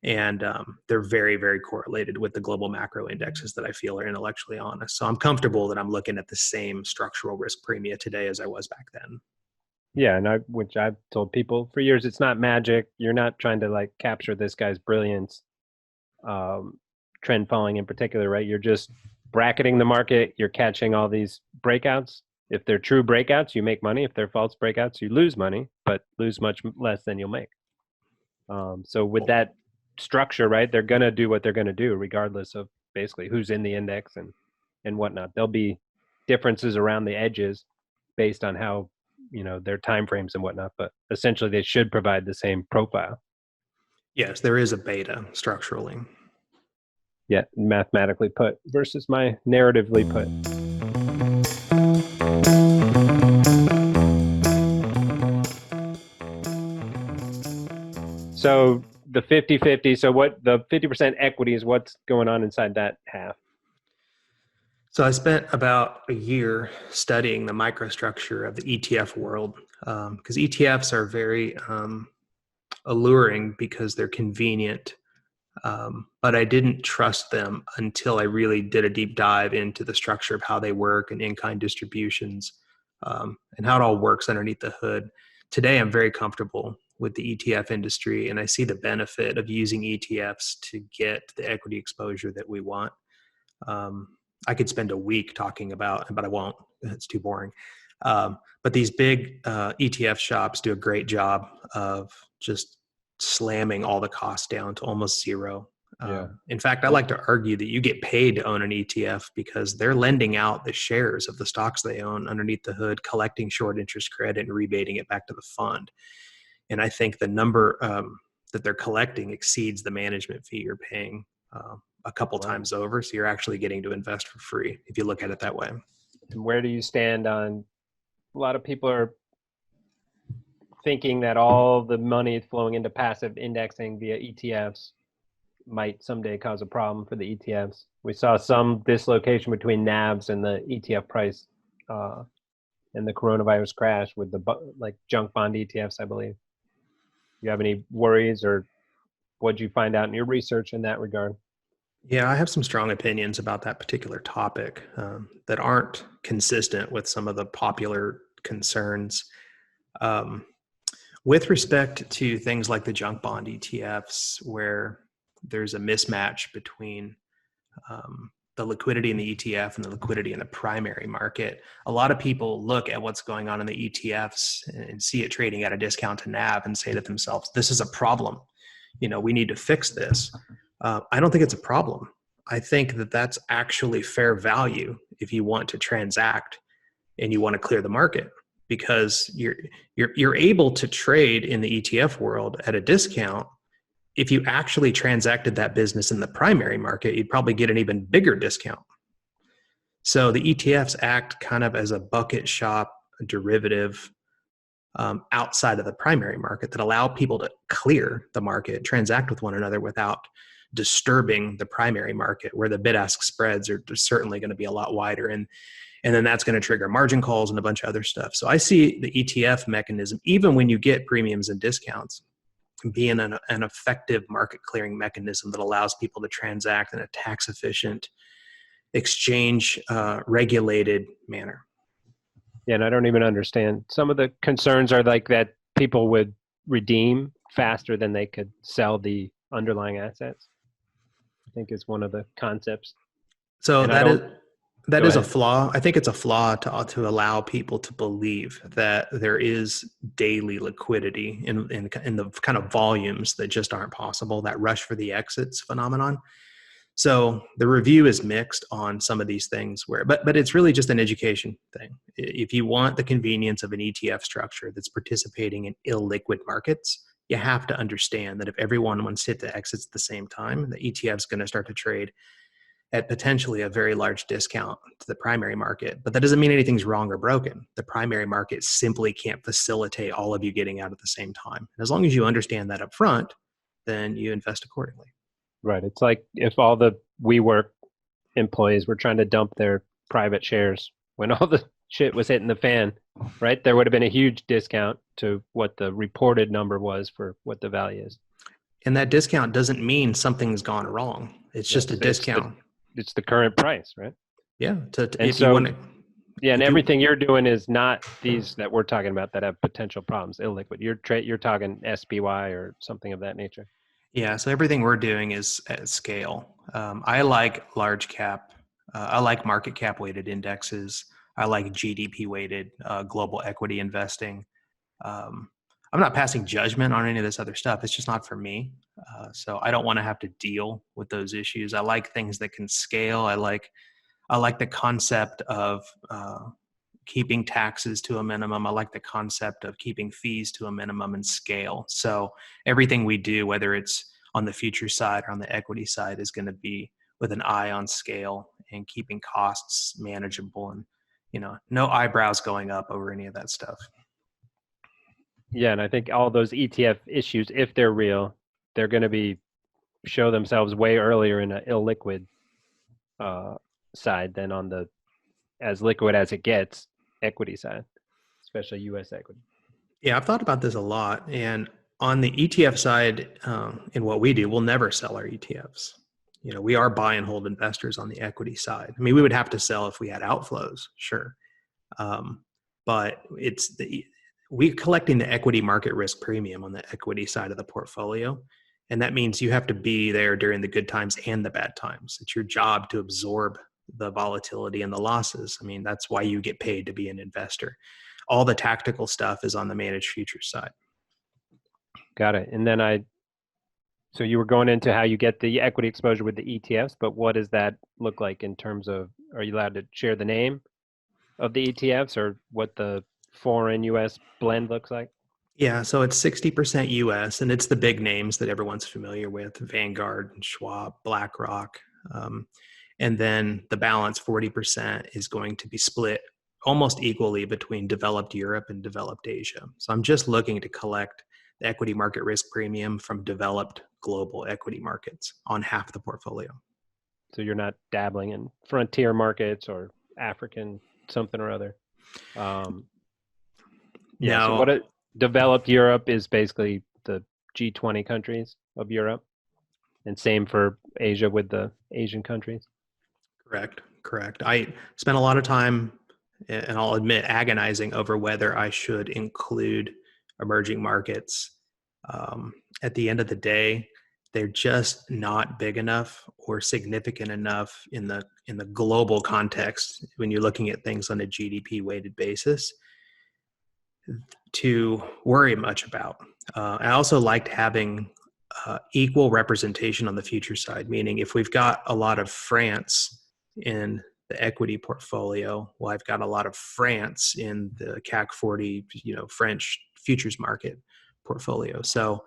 And they're very, very correlated with the global macro indexes that I feel are intellectually honest. So I'm comfortable that I'm looking at the same structural risk premia today as I was back then. Yeah, and which I've told people for years, it's not magic. You're not trying to like capture this guy's brilliance, trend following in particular, right? You're just bracketing the market. You're catching all these breakouts. If they're true breakouts, you make money. If they're false breakouts, you lose money, but lose much less than you'll make. So with that structure, right, they're going to do what they're going to do regardless of basically who's in the index and whatnot. There'll be differences around the edges based on how, their time frames and whatnot, but essentially they should provide the same profile. Yes, there is a beta structurally. Yeah, mathematically put versus my narratively put. So the 50-50, so what the 50% equity is what's going on inside that half? So I spent about a year studying the microstructure of the ETF world because ETFs are very alluring because they're convenient. But I didn't trust them until I really did a deep dive into the structure of how they work and in-kind distributions and how it all works underneath the hood. Today, I'm very comfortable with the ETF industry, and I see the benefit of using ETFs to get the equity exposure that we want. I could spend a week talking about, but I won't. It's too boring. But these big ETF shops do a great job of just slamming all the costs down to almost zero. Yeah. In fact, I like to argue that you get paid to own an ETF because they're lending out the shares of the stocks they own underneath the hood, collecting short interest credit and rebating it back to the fund. And I think the number that they're collecting exceeds the management fee you're paying a couple times over. So you're actually getting to invest for free if you look at it that way. And where do you stand on, a lot of people are thinking that all the money flowing into passive indexing via ETFs might someday cause a problem for the ETFs. We saw some dislocation between NAVs and the ETF price and the coronavirus crash with the junk bond ETFs, I believe. You have any worries, or what did you find out in your research in that regard? Yeah, I have some strong opinions about that particular topic that aren't consistent with some of the popular concerns. With respect to things like the junk bond ETFs, where there's a mismatch between the liquidity in the ETF and the liquidity in the primary market, a lot of people look at what's going on in the ETFs and see it trading at a discount to NAV and say to themselves, this is a problem. We need to fix this. I don't think it's a problem. I think that that's actually fair value if you want to transact and you want to clear the market, because you're able to trade in the ETF world at a discount. If you actually transacted that business in the primary market, you'd probably get an even bigger discount. So the ETFs act kind of as a bucket shop derivative outside of the primary market that allow people to clear the market, transact with one another without disturbing the primary market, where the bid-ask spreads are certainly going to be a lot wider. And then that's going to trigger margin calls and a bunch of other stuff. So I see the ETF mechanism, even when you get premiums and discounts, being an effective market clearing mechanism that allows people to transact in a tax efficient, exchange regulated manner. Yeah, and I don't even understand. Some of the concerns are like that people would redeem faster than they could sell the underlying assets, I think is one of the concepts. So that is a flaw. I think it's a flaw to allow people to believe that there is daily liquidity in the kind of volumes that just aren't possible, that rush for the exits phenomenon. So the review is mixed on some of these things but it's really just an education thing. If you want the convenience of an ETF structure that's participating in illiquid markets, you have to understand that if everyone wants to hit the exits at the same time, the ETF is going to start to trade at potentially a very large discount to the primary market. But that doesn't mean anything's wrong or broken. The primary market simply can't facilitate all of you getting out at the same time. And as long as you understand that up front, then you invest accordingly. Right. It's like if all the WeWork employees were trying to dump their private shares when all the shit was hitting the fan, right? There would have been a huge discount to what the reported number was for what the value is. And that discount doesn't mean something's gone wrong. It's just a discount. It's the current price, right? Yeah. And If so, you want to, yeah, and everything you're doing is not these that we're talking about that have potential problems, illiquid. You're talking SPY or something of that nature. yeah. So everything we're doing is at scale. I like large cap. I like market cap weighted indexes. I like GDP weighted global equity investing. I'm not passing judgment on any of this other stuff. It's just not for me. So I don't want to have to deal with those issues. I like things that can scale. I like the concept of keeping taxes to a minimum. I like the concept of keeping fees to a minimum and scale. So everything we do, whether it's on the future side or on the equity side, is going to be with an eye on scale and keeping costs manageable, and no eyebrows going up over any of that stuff. Yeah, and I think all those ETF issues, if they're real, they're going to show themselves way earlier in an illiquid side than on the as liquid as it gets equity side, especially U.S. equity. Yeah, I've thought about this a lot. And on the ETF side, in what we do, we'll never sell our ETFs. We are buy and hold investors on the equity side. I mean, we would have to sell if we had outflows, sure. But we're collecting the equity market risk premium on the equity side of the portfolio. And that means you have to be there during the good times and the bad times. It's your job to absorb the volatility and the losses. I mean, that's why you get paid to be an investor. All the tactical stuff is on the managed futures side. Got it. And then so you were going into how you get the equity exposure with the ETFs, but what does that look like in terms of, are you allowed to share the name of the ETFs or what the foreign US blend looks like? Yeah, so it's 60% US, and it's the big names that everyone's familiar with: Vanguard, Schwab, BlackRock. And then the balance, 40%, is going to be split almost equally between developed Europe and developed Asia. So I'm just looking to collect the equity market risk premium from developed global equity markets on half the portfolio. So you're not dabbling in frontier markets or African something or other. No. So developed Europe is basically the G20 countries of Europe, and same for Asia with the Asian countries. Correct. I spent a lot of time, and I'll admit, agonizing over whether I should include emerging markets. At the end of the day, they're just not big enough or significant enough in the global context when you're looking at things on a GDP weighted basis to worry much about. I also liked having equal representation on the future side, meaning if we've got a lot of France in the equity portfolio, well, I've got a lot of France in the CAC 40, French futures market portfolio. So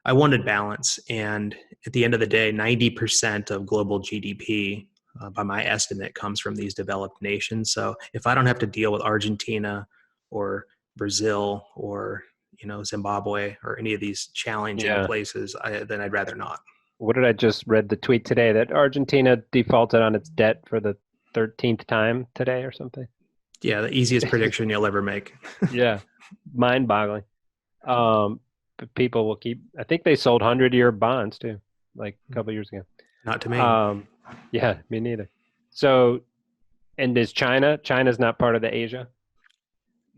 I wanted balance. And at the end of the day, 90% of global GDP, by my estimate, comes from these developed nations. So if I don't have to deal with Argentina or Brazil or Zimbabwe or any of these challenging places, then I'd rather not. What did I just read the tweet today that Argentina defaulted on its debt for the 13th time today or something? Yeah, the easiest prediction you'll ever make. Yeah, mind-boggling. But people will I think they sold 100-year bonds too, like a couple of years ago. Not to me. Yeah, me neither. So, and is China's not part of the Asia?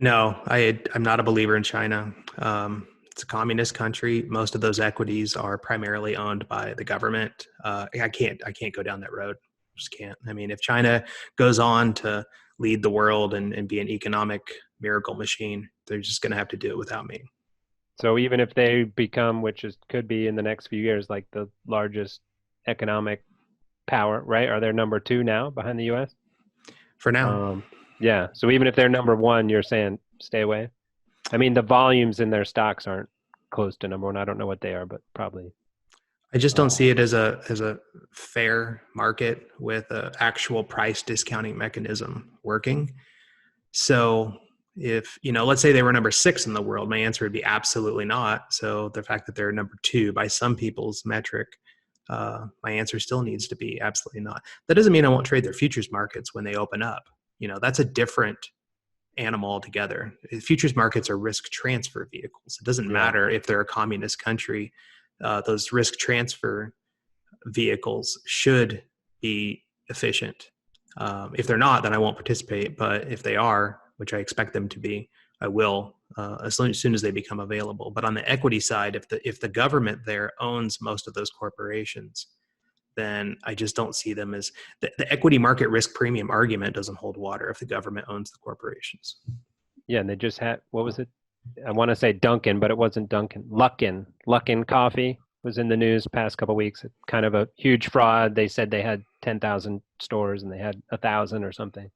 No, I'm not a believer in China. It's a communist country. Most of those equities are primarily owned by the government. I can't go down that road. Just can't. I mean, if China goes on to lead the world and be an economic miracle machine, they're just going to have to do it without me. So even if they become, could be in the next few years, like the largest economic power, right? Are they number 2 now behind the U.S.? For now. Yeah. So even if they're number 1, you're saying stay away? I mean, the volumes in their stocks aren't close to number 1. I don't know what they are, but probably. I just don't see it as a fair market with an actual price discounting mechanism working. So if, let's say they were number 6 in the world, my answer would be absolutely not. So the fact that they're number 2 by some people's metric, my answer still needs to be absolutely not. That doesn't mean I won't trade their futures markets when they open up. That's a different animal altogether. Futures markets are risk transfer vehicles. It doesn't matter if they're a communist country. those risk transfer vehicles should be efficient. If they're not, then I won't participate. But if they are, which I expect them to be, I will as soon as they become available. But on the equity side, if the government there owns most of those corporations, then I just don't see them as the equity market risk premium argument doesn't hold water if the government owns the corporations. Yeah, and they just had, what was it? I want to say Dunkin', but it wasn't Dunkin'. Luckin Coffee was in the news past couple of weeks. Kind of a huge fraud. They said they had 10,000 stores and they had 1,000 or something.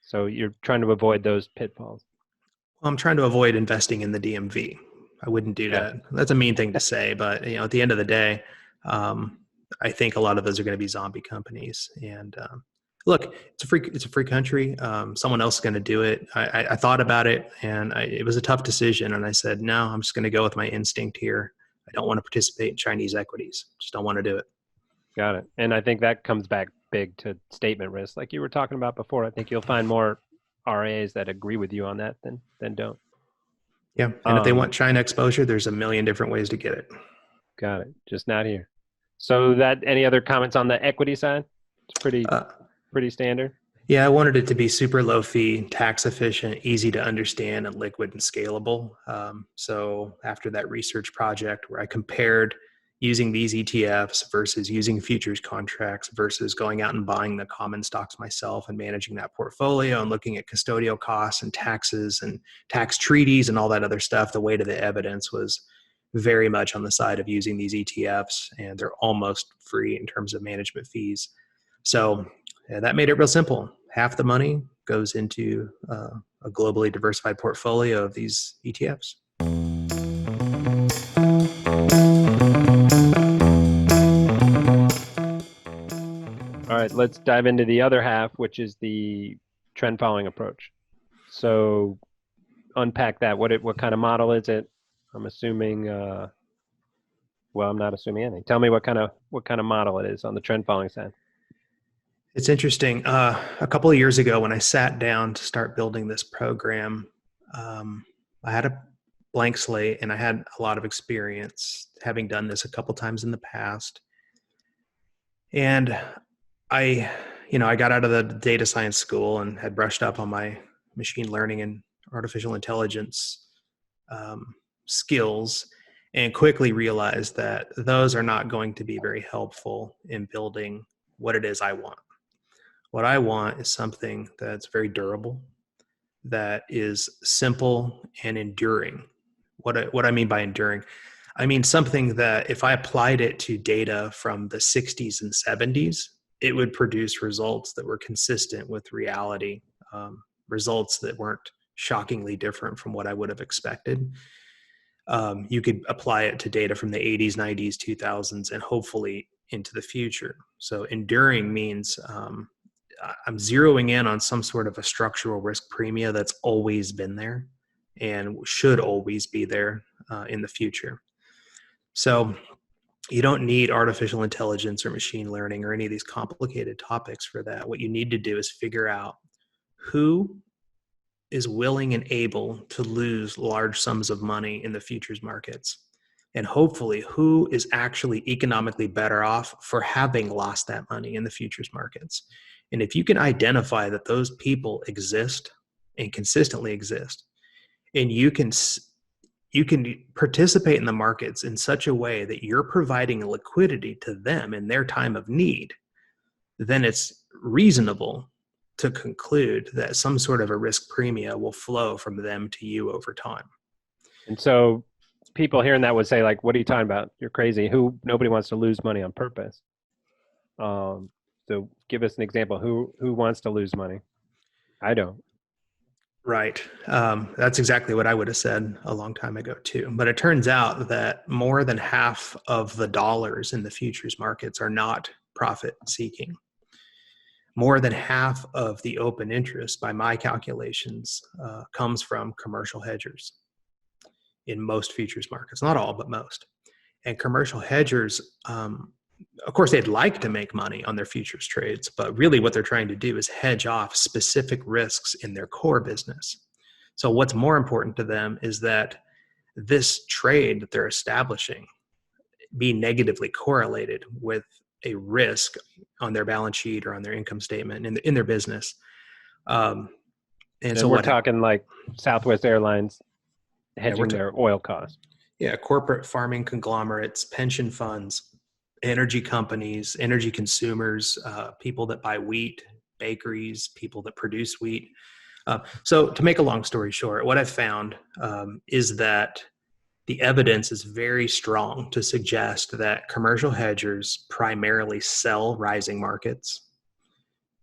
So you're trying to avoid those pitfalls. Well, I'm trying to avoid investing in the DMV. I wouldn't do that. That's a mean thing to say, but at the end of the day, I think a lot of those are going to be zombie companies. And look, it's a free country. Someone else is going to do it. I thought about it, and it was a tough decision. And I said, no, I'm just going to go with my instinct here. I don't want to participate in Chinese equities. Just don't want to do it. Got it. And I think that comes back big to statement risk, like you were talking about before. I think you'll find more RAs that agree with you on that than don't. Yeah, and if they want China exposure, there's a million different ways to get it. Got it. Just not here. So any other comments on the equity side? It's pretty standard. Yeah, I wanted it to be super low fee, tax efficient, easy to understand, and liquid and scalable. So after that research project where I compared using these ETFs versus using futures contracts versus going out and buying the common stocks myself and managing that portfolio and looking at custodial costs and taxes and tax treaties and all that other stuff, the weight of the evidence was very much on the side of using these ETFs, and they're almost free in terms of management fees. So that made it real simple. Half the money goes into a globally diversified portfolio of these ETFs. All right, let's dive into the other half, which is the trend following approach. So unpack that. What kind of model is it? I'm assuming, well, I'm not assuming anything. Tell me what kind of model it is on the trend following side. It's interesting. A couple of years ago when I sat down to start building this program, I had a blank slate and I had a lot of experience having done this a couple times in the past. And I got out of the data science school and had brushed up on my machine learning and artificial intelligence skills, and quickly realized that those are not going to be very helpful in building what it is I want. What I want is something that's very durable, that is simple and enduring. What I mean by enduring, I mean something that if I applied it to data from the 60s and 70s, it would produce results that were consistent with reality, results that weren't shockingly different from what I would have expected. You could apply it to data from the 80s, 90s, 2000s, and hopefully into the future. So enduring means I'm zeroing in on some sort of a structural risk premia that's always been there and should always be there in the future. So you don't need artificial intelligence or machine learning or any of these complicated topics for that. What you need to do is figure out who is willing and able to lose large sums of money in the futures markets, and hopefully who is actually economically better off for having lost that money in the futures markets. And if you can identify that those people exist and consistently exist, and you can participate in the markets in such a way that you're providing liquidity to them in their time of need, then it's reasonable to conclude that some sort of a risk premia will flow from them to you over time. And so people hearing that would say, like, what are you talking about? You're crazy. Nobody wants to lose money on purpose. So give us an example. Who wants to lose money? I don't. Right. That's exactly what I would have said a long time ago too. But it turns out that more than half of the dollars in the futures markets are not profit seeking. More than half of the open interest, by my calculations, comes from commercial hedgers in most futures markets. Not all, but most. And commercial hedgers, of course, they'd like to make money on their futures trades, but really what they're trying to do is hedge off specific risks in their core business. So what's more important to them is that this trade that they're establishing be negatively correlated with a risk on their balance sheet or on their income statement in their business. And so we're talking like Southwest Airlines hedging their oil costs. Yeah, corporate farming conglomerates, pension funds, energy companies, energy consumers, people that buy wheat, bakeries, people that produce wheat. So to make a long story short, what I've found is that the evidence is very strong to suggest that commercial hedgers primarily sell rising markets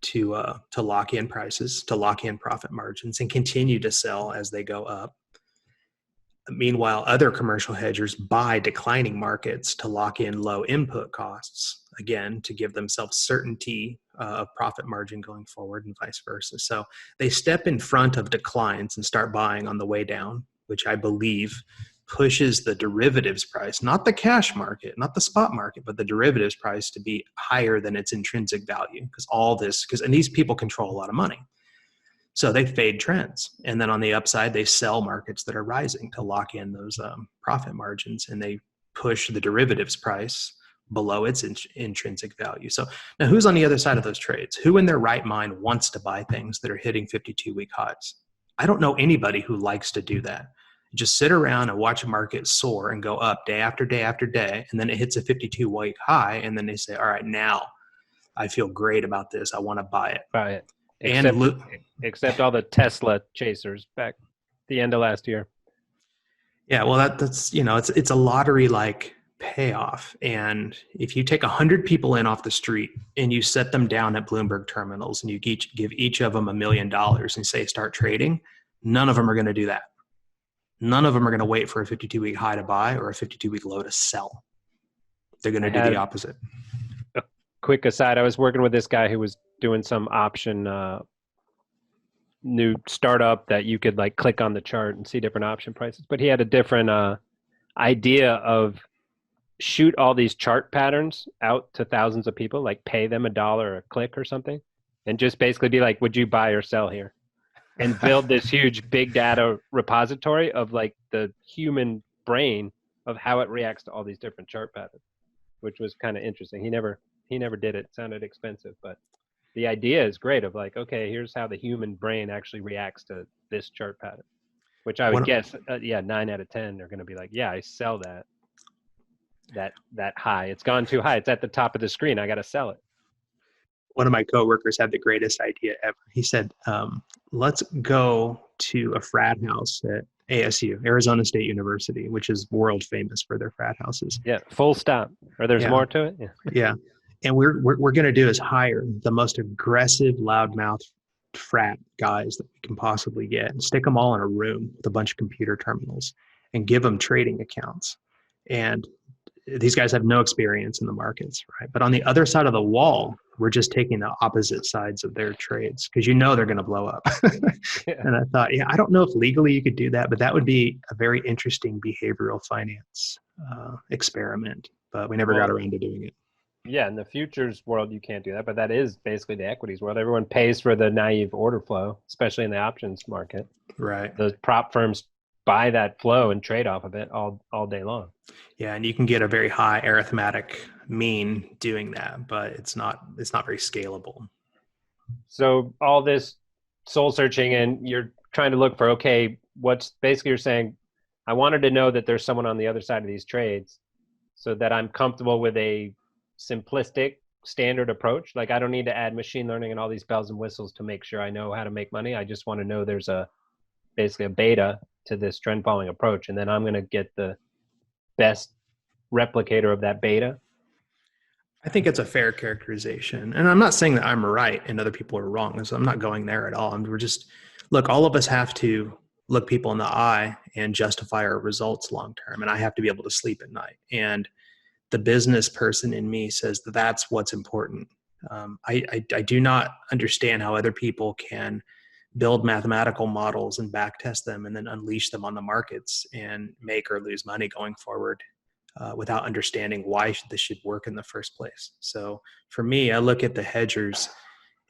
to lock in prices, to lock in profit margins, and continue to sell as they go up. Meanwhile, other commercial hedgers buy declining markets to lock in low input costs, again, to give themselves certainty of profit margin going forward and vice versa. So they step in front of declines and start buying on the way down, which I believe pushes the derivatives price, not the cash market, not the spot market, but the derivatives price to be higher than its intrinsic value. And these people control a lot of money. So they fade trends. And then on the upside, they sell markets that are rising to lock in those profit margins, and they push the derivatives price below its intrinsic value. So now who's on the other side of those trades? Who in their right mind wants to buy things that are hitting 52-week highs? I don't know anybody who likes to do that. Just sit around and watch a market soar and go up day after day after day, and then it hits a 52-week high, and then they say, all right, now I feel great about this. I want to buy it. Buy it. Except all the Tesla chasers back the end of last year. Yeah, well, that's it's a lottery-like payoff. And if you take 100 people in off the street and you set them down at Bloomberg terminals and you give each of them $1 million and say start trading, none of them are going to do that. None of them are going to wait for a 52-week high to buy or a 52-week low to sell. They're going to do the opposite. A quick aside, I was working with this guy who was doing some option new startup that you could like click on the chart and see different option prices. But he had a different idea of shoot all these chart patterns out to thousands of people, like pay them $1 a click or something, and just basically be like, would you buy or sell here? And build this huge big data repository of like the human brain of how it reacts to all these different chart patterns, which was kind of interesting. He never did it. It sounded expensive, but the idea is great of like, okay, here's how the human brain actually reacts to this chart pattern, which I would guess, 9 out of 10 are going to be like, yeah, I sell that high. It's gone too high. It's at the top of the screen. I got to sell it. One of my coworkers had the greatest idea ever. He said, let's go to a frat house at ASU, Arizona State University, which is world famous for their frat houses. Yeah, full stop. Or there's more to it? Yeah. And we're going to do is hire the most aggressive, loudmouth frat guys that we can possibly get and stick them all in a room with a bunch of computer terminals and give them trading accounts. And these guys have no experience in the markets, right? But on the other side of the wall, we're just taking the opposite sides of their trades because they're going to blow up. And I thought, I don't know if legally you could do that, but that would be a very interesting behavioral finance experiment. But we never got around to doing it. Yeah, in the futures world, you can't do that, but that is basically the equities world. Everyone pays for the naive order flow, especially in the options market. Right. The prop firms buy that flow and trade off of it all day long. Yeah, and you can get a very high arithmetic mean doing that, but it's not very scalable. So all this soul searching, and you're trying to look for, okay, what's basically you're saying, I wanted to know that there's someone on the other side of these trades so that I'm comfortable with a simplistic standard approach. Like I don't need to add machine learning and all these bells and whistles to make sure I know how to make money. I just want to know there's basically a beta to this trend following approach. And then I'm going to get the best replicator of that beta. I think it's a fair characterization. And I'm not saying that I'm right and other people are wrong. So I'm not going there at all. All of us have to look people in the eye and justify our results long-term. And I have to be able to sleep at night. And the business person in me says that that's what's important. I do not understand how other people can build mathematical models and backtest them and then unleash them on the markets and make or lose money going forward without understanding why this should work in the first place. So for me, I look at the hedgers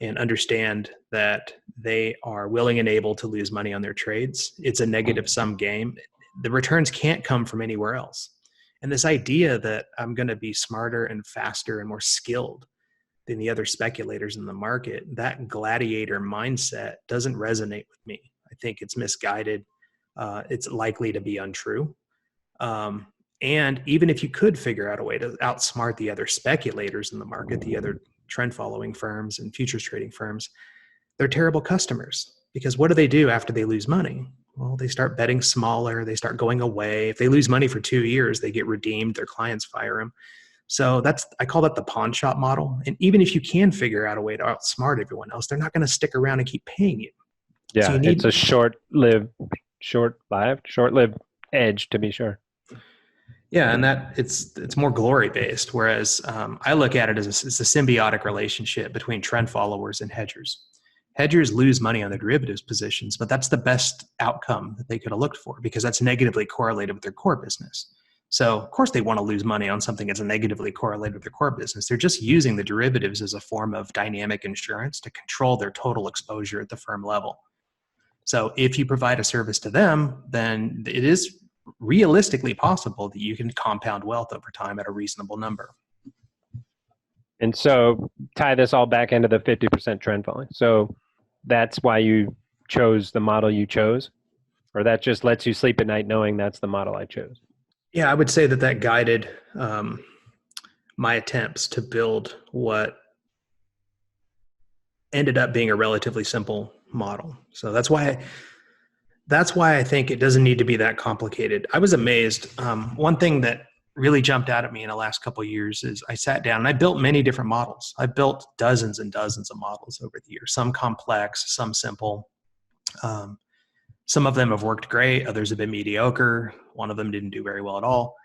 and understand that they are willing and able to lose money on their trades. It's a negative sum game. The returns can't come from anywhere else. And this idea that I'm going to be smarter and faster and more skilled than the other speculators in the market, that gladiator mindset doesn't resonate with me. I think it's misguided. It's likely to be untrue. And even if you could figure out a way to outsmart the other speculators in the market, the other trend following firms and futures trading firms, they're terrible customers, because what do they do after they lose money? Well, they start betting smaller. They start going away. If they lose money for 2 years, they get redeemed. Their clients fire them. So I call that the pawn shop model. And even if you can figure out a way to outsmart everyone else, they're not going to stick around and keep paying you. Yeah, so it's a short-lived edge, to be sure. Yeah, and that it's more glory-based, whereas I look at it as it's a symbiotic relationship between trend followers and hedgers. Hedgers lose money on their derivatives positions, but that's the best outcome that they could have looked for, because that's negatively correlated with their core business. So, of course, they want to lose money on something that's negatively correlated with their core business. They're just using the derivatives as a form of dynamic insurance to control their total exposure at the firm level. So if you provide a service to them, then it is realistically possible that you can compound wealth over time at a reasonable number. And so tie this all back into the 50% trend following. So that's why you chose the model you chose, or that just lets you sleep at night knowing that's the model I chose? Yeah, I would say that guided my attempts to build what ended up being a relatively simple model. So that's why I think it doesn't need to be that complicated. I was amazed. One thing that really jumped out at me in the last couple of years is I sat down and I built many different models. I built dozens and dozens of models over the years, some complex, some simple. Some of them have worked great. Others have been mediocre. One of them didn't do very well at all.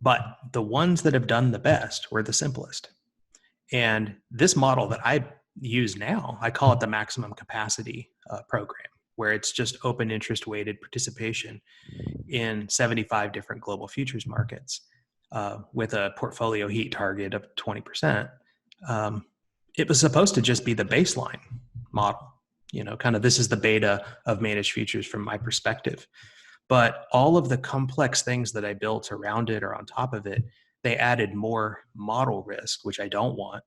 But the ones that have done the best were the simplest. And this model that I use now, I call it the maximum capacity program, where it's just open interest weighted participation in 75 different global futures markets with a portfolio heat target of 20%. It was supposed to just be the baseline model. Kind of this is the beta of managed futures from my perspective. But all of the complex things that I built around it or on top of it, they added more model risk, which I don't want,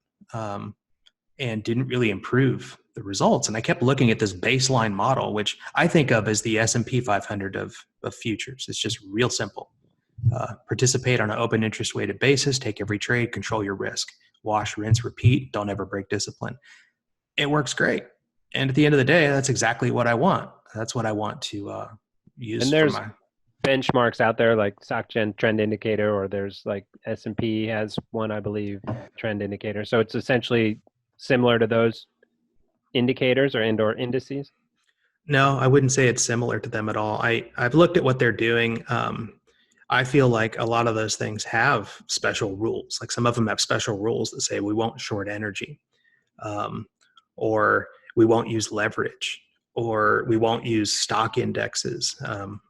and didn't really improve the results. And I kept looking at this baseline model, which I think of as the S&P 500 of futures. It's just real simple. Participate on an open interest weighted basis, take every trade, control your risk, wash, rinse, repeat, don't ever break discipline. It works great. And at the end of the day, that's exactly what I want. That's what I want to use. And there's benchmarks out there like SocGen trend indicator, or there's like S&P has one, I believe, trend indicator. So it's essentially similar to those indicators or indices? No, I wouldn't say it's similar to them at all. I've looked at what they're doing. I feel like a lot of those things have special rules. Like some of them have special rules that say we won't short energy, or we won't use leverage, or we won't use stock indexes.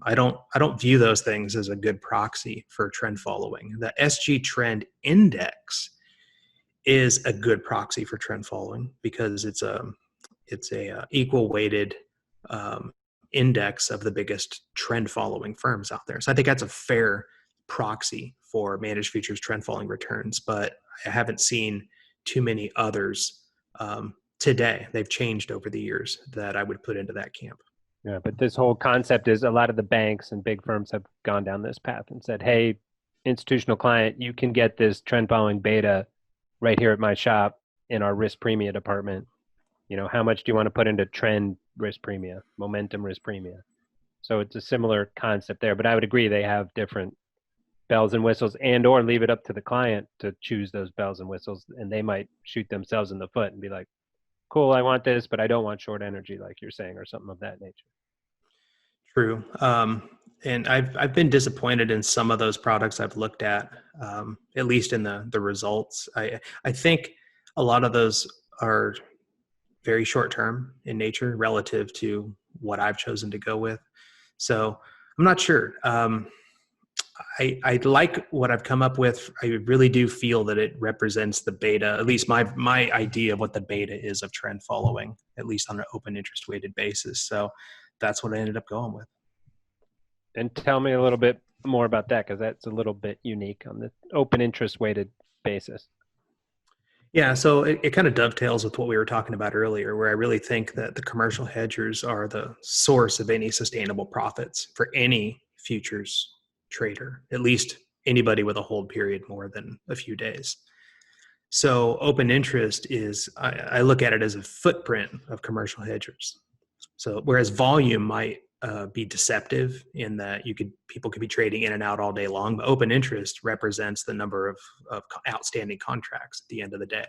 I don't view those things as a good proxy for trend following. The SG Trend Index is a good proxy for trend following because it's a equal weighted index of the biggest trend following firms out there. So I think that's a fair proxy for managed futures trend following returns, but I haven't seen too many others today. They've changed over the years that I would put into that camp. Yeah, but this whole concept is a lot of the banks and big firms have gone down this path and said, hey, institutional client, you can get this trend following beta right here at my shop in our risk premia department. How much do you want to put into trend risk premia, momentum risk premia? So it's a similar concept there, but I would agree they have different bells and whistles, and or leave it up to the client to choose those bells and whistles, and they might shoot themselves in the foot and be like, cool, I want this, but I don't want short energy, like you're saying, or something of that nature. True. And I've been disappointed in some of those products I've looked at least in the results. I think a lot of those are very short term in nature relative to what I've chosen to go with. So I'm not sure. I like what I've come up with. I really do feel that it represents the beta, at least my idea of what the beta is of trend following, at least on an open interest weighted basis. So that's what I ended up going with. And tell me a little bit more about that, because that's a little bit unique on the open interest weighted basis. Yeah, so it kind of dovetails with what we were talking about earlier, where I really think that the commercial hedgers are the source of any sustainable profits for any futures trader, at least anybody with a hold period more than a few days. So open interest is, I look at it as a footprint of commercial hedgers. So whereas volume might be deceptive in that people could be trading in and out all day long, but open interest represents the number of outstanding contracts at the end of the day.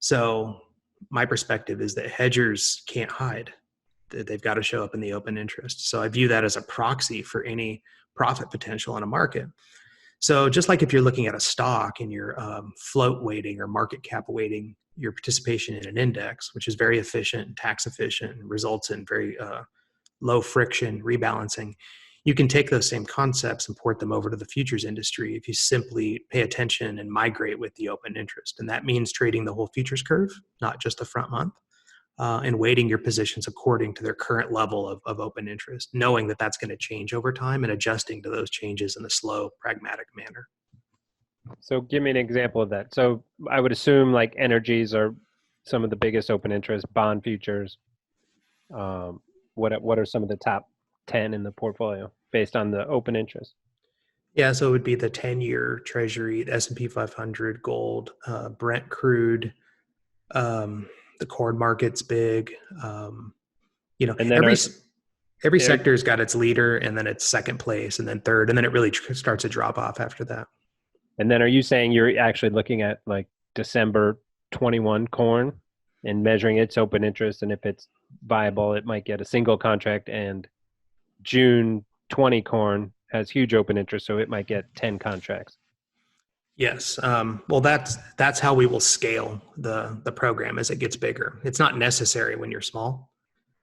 So my perspective is that hedgers can't hide. They've got to show up in the open interest. So I view that as a proxy for any profit potential in a market. So just like if you're looking at a stock and you're float weighting or market cap weighting your participation in an index, which is very efficient and tax efficient and results in very low friction rebalancing, you can take those same concepts and port them over to the futures industry if you simply pay attention and migrate with the open interest. And that means trading the whole futures curve, not just the front month, and weighting your positions according to their current level of open interest, knowing that that's going to change over time and adjusting to those changes in a slow, pragmatic manner. So give me an example of that. So I would assume like energies are some of the biggest open interest, bond futures. What are some of the top 10 in the portfolio based on the open interest? Yeah, so it would be the 10-year Treasury, the S&P 500, gold, Brent crude, the corn market's big. And then every sector's got its leader, and then it's second place, and then third, and then it really starts to drop off after that. And then are you saying you're actually looking at like December 21 corn and measuring its open interest, and if it's viable, it might get a single contract, and June 20 corn has huge open interest, so it might get 10 contracts? Yes. Well, that's how we will scale the program as it gets bigger. It's not necessary when you're small.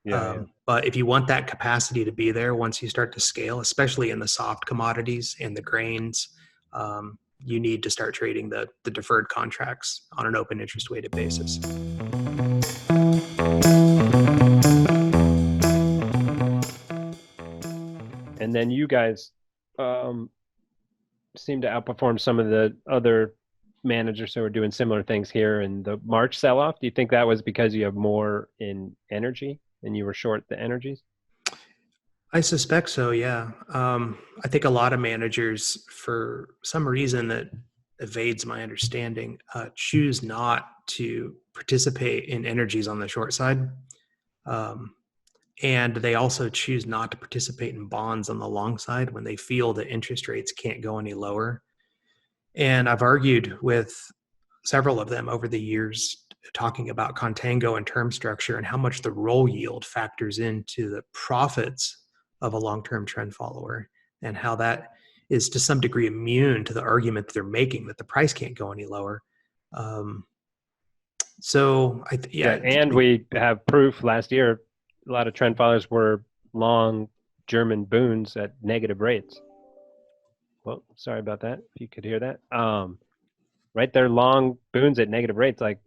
But if you want that capacity to be there once you start to scale, especially in the soft commodities and the grains, you need to start trading the deferred contracts on an open interest weighted basis. And then you guys seem to outperform some of the other managers who are doing similar things here in the March sell-off. Do you think that was because you have more in energy and you were short the energies? I suspect so, yeah. I think a lot of managers, for some reason that evades my understanding, choose not to participate in energies on the short side. And they also choose not to participate in bonds on the long side when they feel that interest rates can't go any lower. And I've argued with several of them over the years, talking about contango and term structure and how much the roll yield factors into the profits of a long-term trend follower, and how that is to some degree immune to the argument that they're making that the price can't go any lower. And we have proof last year. A lot of trend followers were long German bunds at negative rates. Well, sorry about that. If you could hear that, right? They're long bunds at negative rates. Like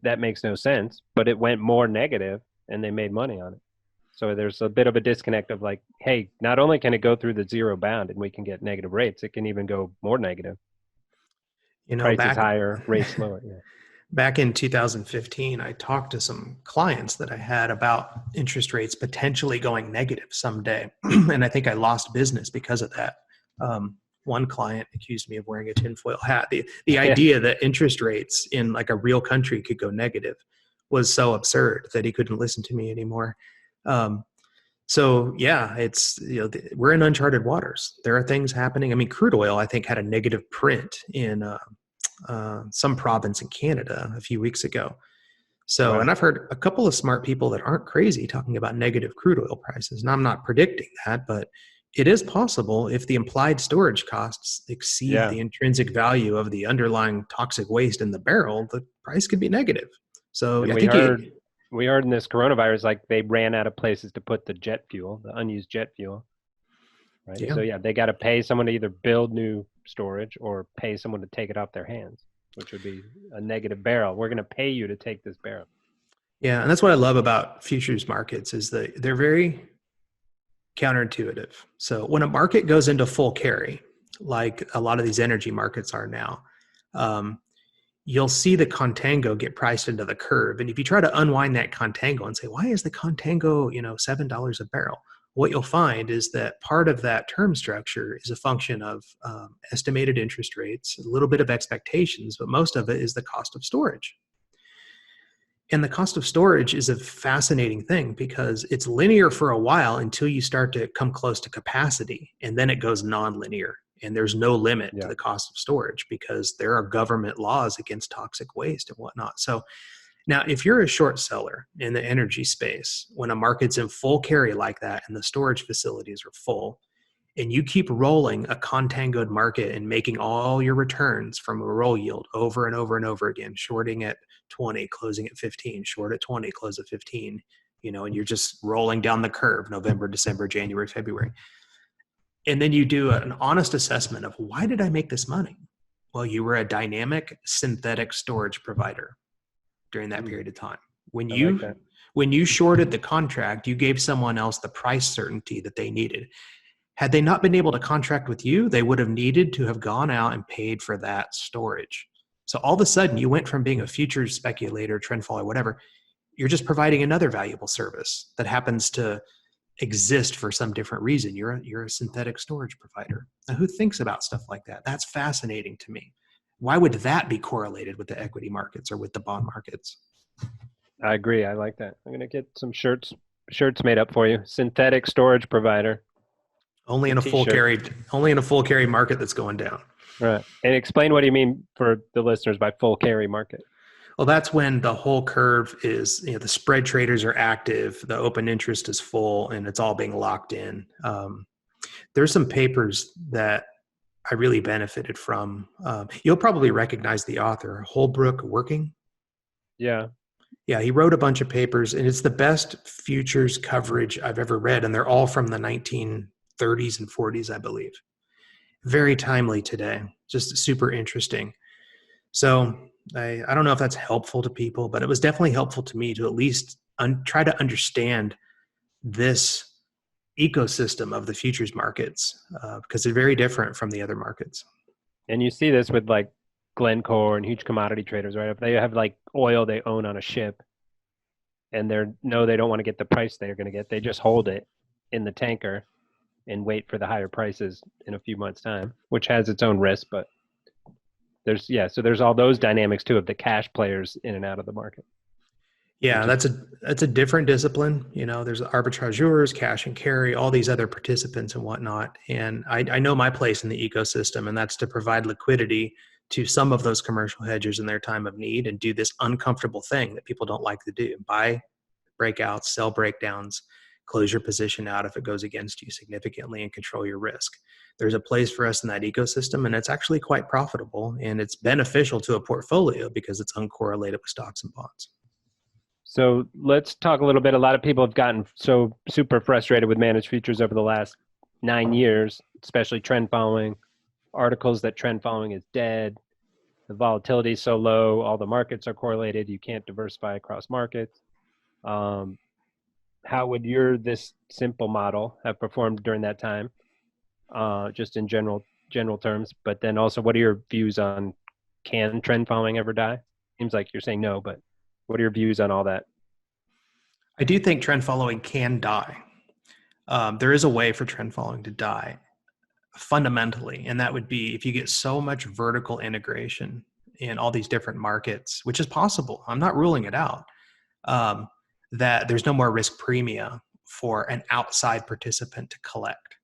that makes no sense, but it went more negative and they made money on it. So there's a bit of a disconnect of like, hey, not only can it go through the zero bound and we can get negative rates, it can even go more negative. Prices higher, rates lower. Yeah. Back in 2015, I talked to some clients that I had about interest rates potentially going negative someday. And I think I lost business because of that. One client accused me of wearing a tinfoil hat. The idea that interest rates in like a real country could go negative was so absurd that he couldn't listen to me anymore. So yeah, it's, we're in uncharted waters. There are things happening. I mean, crude oil, I think, had a negative print in some province in Canada a few weeks ago. So, And I've heard a couple of smart people that aren't crazy talking about negative crude oil prices. And I'm not predicting that, but it is possible if the implied storage costs exceed the intrinsic value of the underlying toxic waste in the barrel, the price could be negative. So we heard in this coronavirus, like they ran out of places to put the jet fuel, the unused jet fuel. Right. Yeah. So they got to pay someone to either build new storage or pay someone to take it off their hands, which would be a negative barrel. We're going to pay you to take this barrel. Yeah. And that's what I love about futures markets is that they're very counterintuitive. So when a market goes into full carry, like a lot of these energy markets are now, you'll see the contango get priced into the curve. And if you try to unwind that contango and say, why is the contango, $7 a barrel? What you'll find is that part of that term structure is a function of estimated interest rates, a little bit of expectations, but most of it is the cost of storage. And the cost of storage is a fascinating thing because it's linear for a while until you start to come close to capacity, and then it goes nonlinear. And there's no limit to the cost of storage because there are government laws against toxic waste and whatnot. So now, if you're a short seller in the energy space, when a market's in full carry like that and the storage facilities are full, and you keep rolling a contangoed market and making all your returns from a roll yield over and over and over again, shorting at 20, closing at 15, short at 20, close at 15, and you're just rolling down the curve, November, December, January, February. And then you do an honest assessment of, why did I make this money? Well, you were a dynamic synthetic storage provider during that period of time. When you shorted the contract, you gave someone else the price certainty that they needed. Had they not been able to contract with you, they would have needed to have gone out and paid for that storage. So all of a sudden, you went from being a futures speculator, trend follower, whatever, you're just providing another valuable service that happens to exist for some different reason. You're a synthetic storage provider. Now, who thinks about stuff like that? That's fascinating to me. Why would that be correlated with the equity markets or with the bond markets? I agree. I like that. I'm going to get some shirts made up for you. Synthetic storage provider. Only in a full carry market that's going down. Right. And explain what you mean for the listeners by full carry market. Well, that's when the whole curve is, the spread traders are active, the open interest is full, and it's all being locked in. There's some papers that I really benefited from. You'll probably recognize the author, Holbrook Working. Yeah. Yeah, he wrote a bunch of papers, and it's the best futures coverage I've ever read, and they're all from the 1930s and 40s, I believe. Very timely today, just super interesting. So I don't know if that's helpful to people, but it was definitely helpful to me to at least try to understand this ecosystem of the futures markets because they're very different from the other markets. And you see this with like Glencore and huge commodity traders, right? If they have like oil they own on a ship and they don't want to get the price they're going to get, they just hold it in the tanker and wait for the higher prices in a few months' time, which has its own risk, but so there's all those dynamics too of the cash players in and out of the market. Yeah, that's a different discipline. There's arbitrageurs, cash and carry, all these other participants and whatnot. And I know my place in the ecosystem, and that's to provide liquidity to some of those commercial hedgers in their time of need and do this uncomfortable thing that people don't like to do: buy breakouts, sell breakdowns, close your position out if it goes against you significantly, and control your risk. There's a place for us in that ecosystem, and it's actually quite profitable, and it's beneficial to a portfolio because it's uncorrelated with stocks and bonds. So let's talk a little bit. A lot of people have gotten so super frustrated with managed futures over the last 9 years, especially trend following, articles that trend following is dead. The volatility is so low. All the markets are correlated. You can't diversify across markets. How would this simple model have performed during that time? Just in general terms, but then also, what are your views on, can trend following ever die? Seems like you're saying no, but what are your views on all that? I do think trend following can die. There is a way for trend following to die fundamentally, and that would be if you get so much vertical integration in all these different markets, which is possible. I'm not ruling it out. That there's no more risk premia for an outside participant to collect.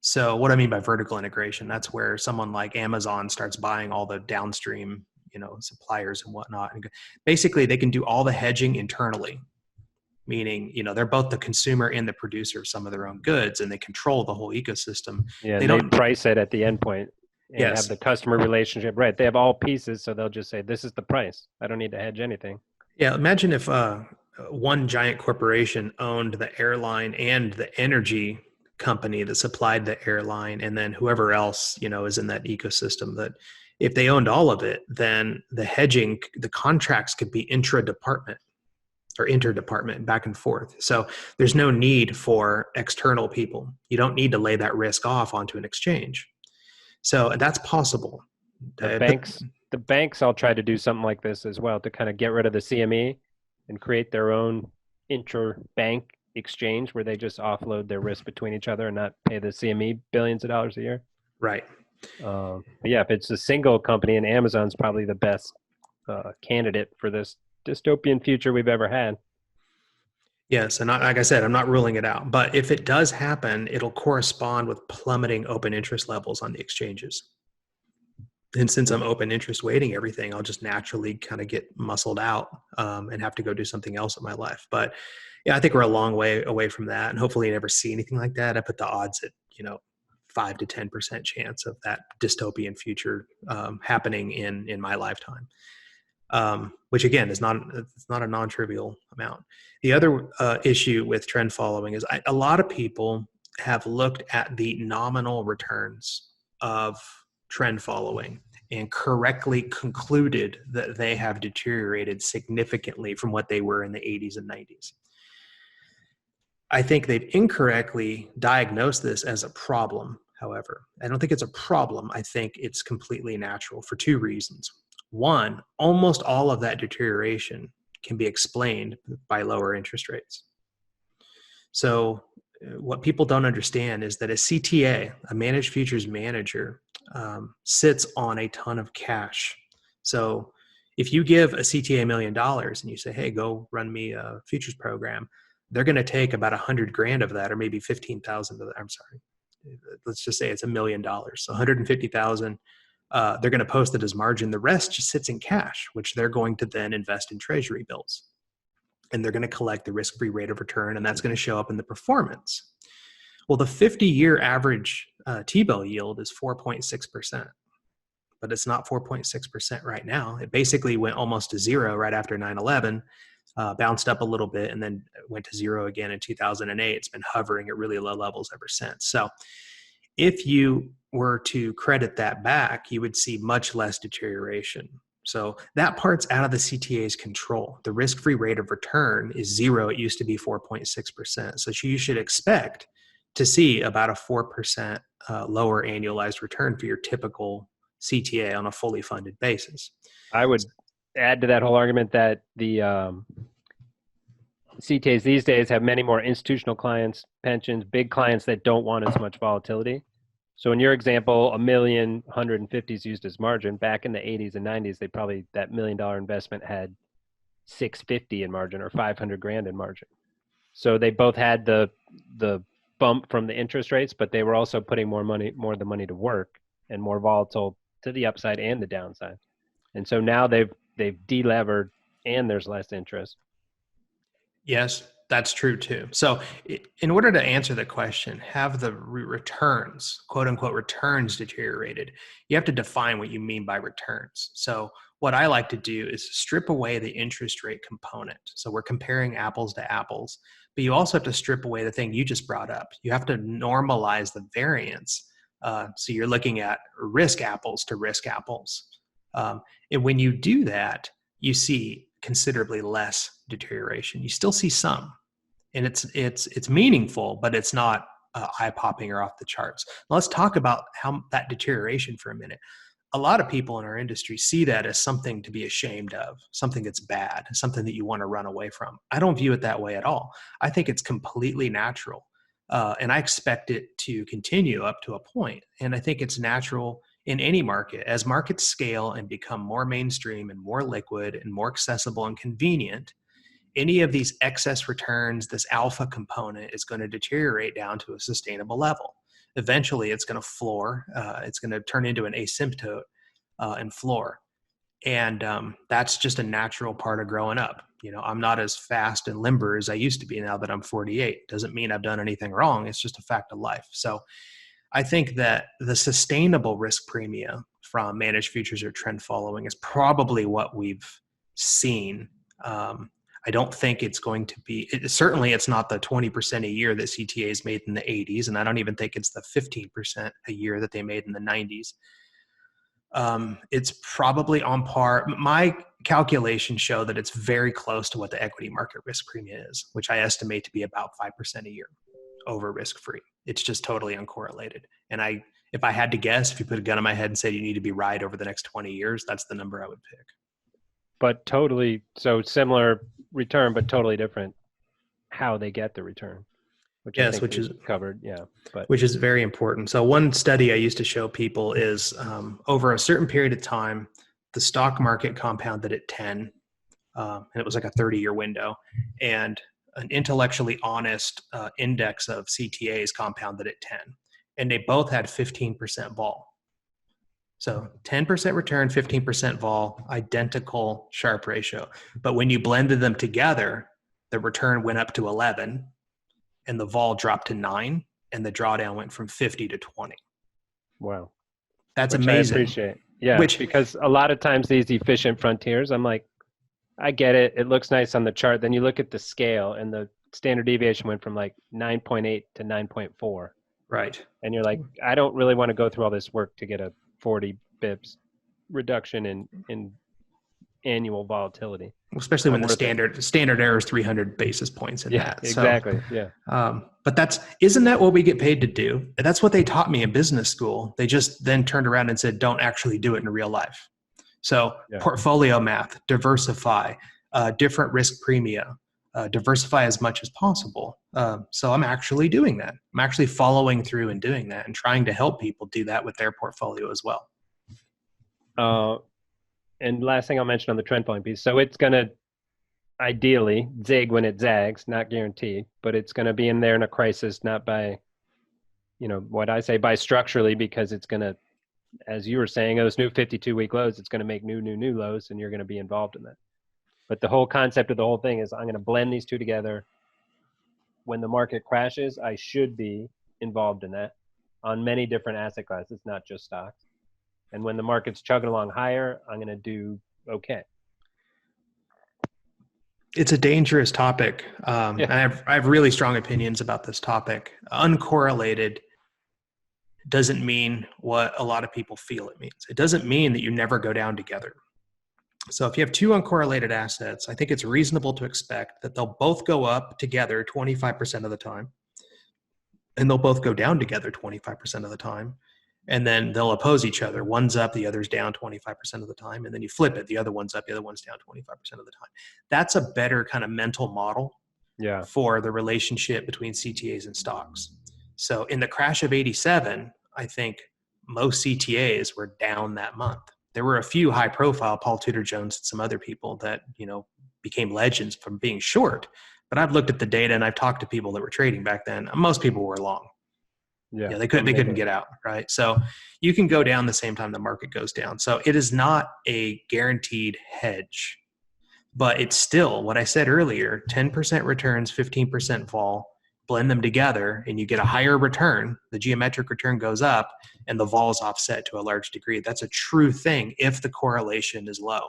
So what I mean by vertical integration, that's where someone like Amazon starts buying all the downstream, suppliers and whatnot. And basically, they can do all the hedging internally, meaning, they're both the consumer and the producer of some of their own goods, and they control the whole ecosystem. Yeah, they don't price it at the end point and have the customer relationship. Right. They have all pieces, so they'll just say, this is the price. I don't need to hedge anything. Yeah. Imagine if one giant corporation owned the airline and the energy company that supplied the airline, and then whoever else is in that ecosystem. That if they owned all of it, then the contracts could be intra-department. or interdepartment back and forth. So there's no need for external people. You don't need to lay that risk off onto an exchange. So that's possible. The banks all try to do something like this as well, to kind of get rid of the CME and create their own interbank exchange where they just offload their risk between each other and not pay the CME billions of dollars a year. Right. But yeah, if it's a single company, and Amazon's probably the best candidate for this dystopian future we've ever had. Yes, and like I said, I'm not ruling it out. But if it does happen, it'll correspond with plummeting open interest levels on the exchanges. And since I'm open interest weighting everything, I'll just naturally kind of get muscled out and have to go do something else in my life. But yeah, I think we're a long way away from that. And hopefully you never see anything like that. I put the odds at, 5 to 10% chance of that dystopian future happening in my lifetime. Which again it's not a non-trivial amount. The other issue with trend following is a lot of people have looked at the nominal returns of trend following and correctly concluded that they have deteriorated significantly from what they were in the 80s and 90s. I think they've incorrectly diagnosed this as a problem, however. I don't think it's a problem. I think it's completely natural for two reasons. One, almost all of that deterioration can be explained by lower interest rates. So what people don't understand is that a CTA, a managed futures manager, sits on a ton of cash. So if you give a CTA $1 million and you say, hey, go run me a futures program, they're going to take about $100,000 of that, or maybe 15,000 of that. I'm sorry. Let's just say it's $1 million. So 150,000. They're going to post it as margin. The rest just sits in cash, which they're going to then invest in treasury bills. And they're going to collect the risk-free rate of return, and that's going to show up in the performance. Well, the 50-year average T-bill yield is 4.6%, but it's not 4.6% right now. It basically went almost to zero right after 9/11, bounced up a little bit, and then went to zero again in 2008. It's been hovering at really low levels ever since. So if you were to credit that back, you would see much less deterioration. So that part's out of the CTA's control. The risk-free rate of return is zero. It used to be 4.6%. So you should expect to see about a 4% lower annualized return for your typical CTA on a fully funded basis. I would add to that whole argument that the CTAs these days have many more institutional clients, pensions, big clients that don't want as much volatility. So in your example, $1 million, 150 is used as margin. Back in the 80s and 90s, that $1 million investment had 650 in margin or 500,000 in margin. So they both had the bump from the interest rates, but they were also putting more of the money to work and more volatile to the upside and the downside. And so now they've delevered and there's less interest. Yes, that's true too. So in order to answer the question, have the returns, quote unquote, returns deteriorated, you have to define what you mean by returns. So what I like to do is strip away the interest rate component. So we're comparing apples to apples, but you also have to strip away the thing you just brought up. You have to normalize the variance. So you're looking at risk apples to risk apples. And when you do that, you see considerably less deterioration. You still see some, and it's meaningful, but it's not eye-popping or off the charts. Now, let's talk about how that deterioration for a minute. A lot of people in our industry see that as something to be ashamed of, something that's bad, something that you want to run away from. I don't view it that way at all. I think it's completely natural, and I expect it to continue up to a point. And I think it's natural in any market. As markets scale and become more mainstream and more liquid and more accessible and convenient, any of these excess returns, this alpha component, is going to deteriorate down to a sustainable level. Eventually, it's going to floor. It's going to turn into an asymptote and floor. And that's just a natural part of growing up. You know, I'm not as fast and limber as I used to be now that I'm 48. Doesn't mean I've done anything wrong. It's just a fact of life. So I think that the sustainable risk premia from managed futures or trend following is probably what we've seen. I don't think it's going to be, certainly it's not the 20% a year that CTAs made in the 80s, and I don't even think it's the 15% a year that they made in the 90s. It's probably on par. My calculations show that it's very close to what the equity market risk premia is, which I estimate to be about 5% a year over risk-free. It's just totally uncorrelated. And if I had to guess, if you put a gun in my head and said you need to be right over the next 20 years, that's the number I would pick. But totally, so similar return, but totally different how they get the return. Which is covered, yeah. Which is very important. So one study I used to show people is over a certain period of time, the stock market compounded at 10, and it was like a 30-year window, and an intellectually honest index of CTAs compounded at 10, and they both had 15% vol. So 10% return, 15% vol, identical Sharpe ratio. But when you blended them together, the return went up to 11, and the vol dropped to 9, and the drawdown went from 50 to 20. Wow. That's Which amazing. I appreciate. Yeah, because a lot of times these efficient frontiers, I'm like, I get it. It looks nice on the chart. Then you look at the scale, and the standard deviation went from like 9.8 to 9.4. Right. And you're like, I don't really want to go through all this work to get a 40 bips reduction in annual volatility. Especially when the standard error is 300 basis points in that. Exactly. Yeah. But isn't that what we get paid to do? That's what they taught me in business school. They just then turned around and said, don't actually do it in real life. So portfolio math, diversify, different risk premia, diversify as much as possible. So I'm actually doing that. I'm actually following through and doing that and trying to help people do that with their portfolio as well. And last thing I'll mention on the trend following piece. So it's going to ideally zig when it zags, not guaranteed, but it's going to be in there in a crisis, not by, what I say, by structurally, because it's going to, as you were saying, those new 52-week lows, it's going to make new lows, and you're going to be involved in that. But the whole concept of the whole thing is I'm going to blend these two together. When the market crashes, I should be involved in that on many different asset classes, not just stocks. And when the market's chugging along higher, I'm going to do okay. It's a dangerous topic. And I have really strong opinions about this topic. Uncorrelated doesn't mean what a lot of people feel it means. It doesn't mean that you never go down together. So if you have two uncorrelated assets, I think it's reasonable to expect that they'll both go up together 25% of the time, and they'll both go down together 25% of the time. And then they'll oppose each other. One's up, the other's down 25% of the time. And then you flip it. The other one's up, the other one's down 25% of the time. That's a better kind of mental model for the relationship between CTAs and stocks. So in the crash of 87, I think most CTAs were down that month. There were a few high profile, Paul Tudor Jones and some other people that, became legends from being short. But I've looked at the data and I've talked to people that were trading back then. Most people were long. Yeah, they couldn't get out, right? So you can go down the same time the market goes down. So it is not a guaranteed hedge, but it's still what I said earlier, 10% returns, 15% vol, blend them together and you get a higher return. The geometric return goes up and the vol is offset to a large degree. That's a true thing if the correlation is low.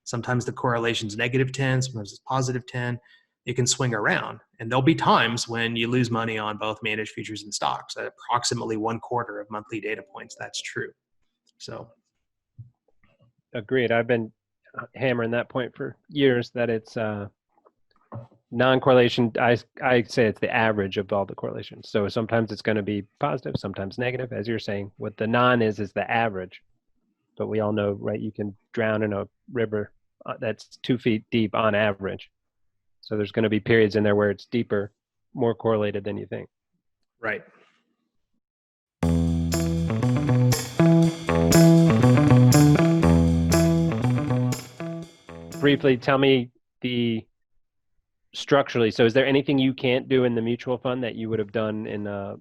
Sometimes the correlation is -10, sometimes it's +10. It can swing around. And there'll be times when you lose money on both managed futures and stocks. At approximately 1/4 of monthly data points, that's true. So, agreed. I've been hammering that point for years that it's non-correlation. I say it's the average of all the correlations. So sometimes it's going to be positive, sometimes negative. As you're saying, what the non is the average. But we all know, right? You can drown in a river that's 2 feet deep on average. So there's going to be periods in there where it's deeper, more correlated than you think. Right. Briefly, tell me structurally. So is there anything you can't do in the mutual fund that you would have done in a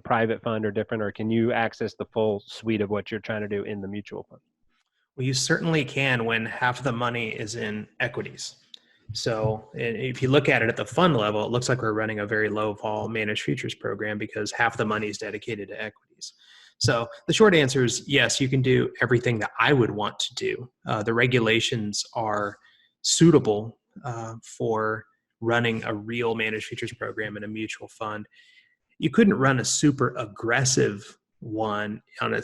private fund or different, or can you access the full suite of what you're trying to do in the mutual fund? Well, you certainly can when half of the money is in equities. So if you look at it at the fund level, it looks like we're running a very low vol managed futures program because half the money is dedicated to equities. So the short answer is yes, you can do everything that I would want to do. The regulations are suitable for running a real managed futures program in a mutual fund. You couldn't run a super aggressive one on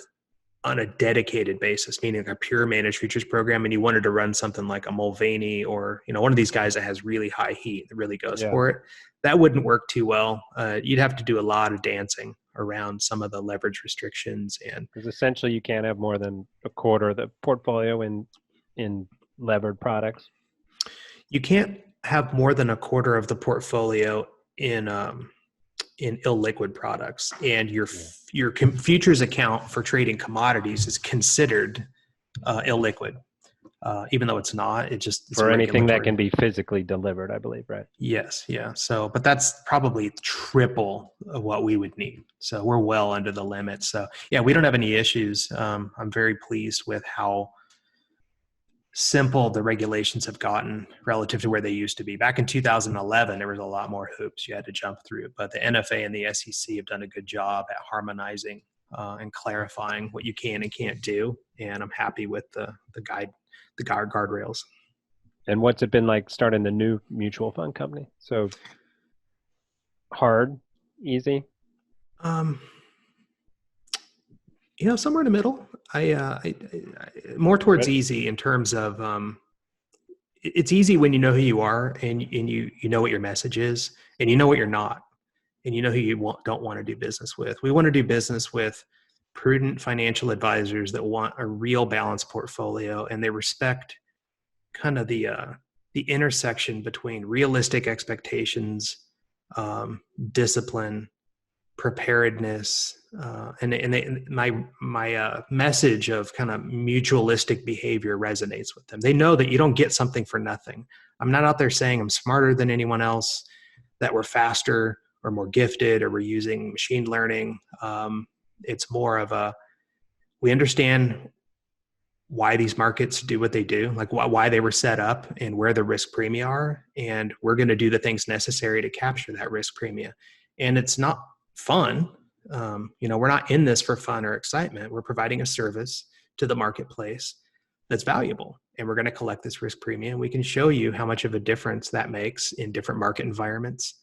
on a dedicated basis, meaning like a pure managed futures program, and you wanted to run something like a Mulvaney or, one of these guys that has really high heat that really goes for it, that wouldn't work too well. You'd have to do a lot of dancing around some of the leverage restrictions. And because essentially you can't have more than a quarter of the portfolio in levered products. You can't have more than a quarter of the portfolio in illiquid products, and your futures account for trading commodities is considered illiquid, even though it's not. It's for anything that can be physically delivered, I believe, right? Yes, yeah. So, but that's probably triple of what we would need. So we're well under the limit. So yeah, we don't have any issues. I'm very pleased with how simple the regulations have gotten relative to where they used to be. Back in 2011, there was a lot more hoops you had to jump through, but the NFA and the SEC have done a good job at harmonizing and clarifying what you can and can't do. And I'm happy with the guardrails. And what's it been like starting the new mutual fund company? So hard, easy? Somewhere in the middle. I more towards easy in terms of it's easy when you know who you are and you know what your message is and you know what you're not and you know who you don't want to do business with. We want to do business with prudent financial advisors that want a real balanced portfolio, and they respect kind of the intersection between realistic expectations, discipline, preparedness, and my message of kind of mutualistic behavior resonates with them. They know that you don't get something for nothing. I'm not out there saying I'm smarter than anyone else, that we're faster or more gifted or we're using machine learning. It's more of we understand why these markets do what they do, like why they were set up and where the risk premia are, and we're going to do the things necessary to capture that risk premia. And it's not fun. We're not in this for fun or excitement. We're providing a service to the marketplace that's valuable, and we're going to collect this risk premium. We can show you how much of a difference that makes in different market environments,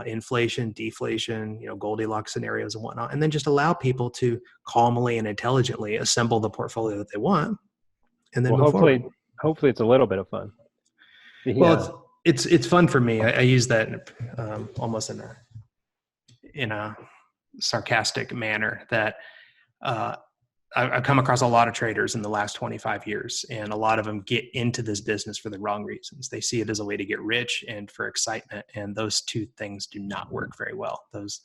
inflation, deflation, Goldilocks scenarios and whatnot, and then just allow people to calmly and intelligently assemble the portfolio that they want, and then hopefully it's a little bit of fun. Yeah. Well, it's fun for me. I use that almost in a sarcastic manner, that I've come across a lot of traders in the last 25 years, and a lot of them get into this business for the wrong reasons. They see it as a way to get rich and for excitement, and those two things do not work very well. Those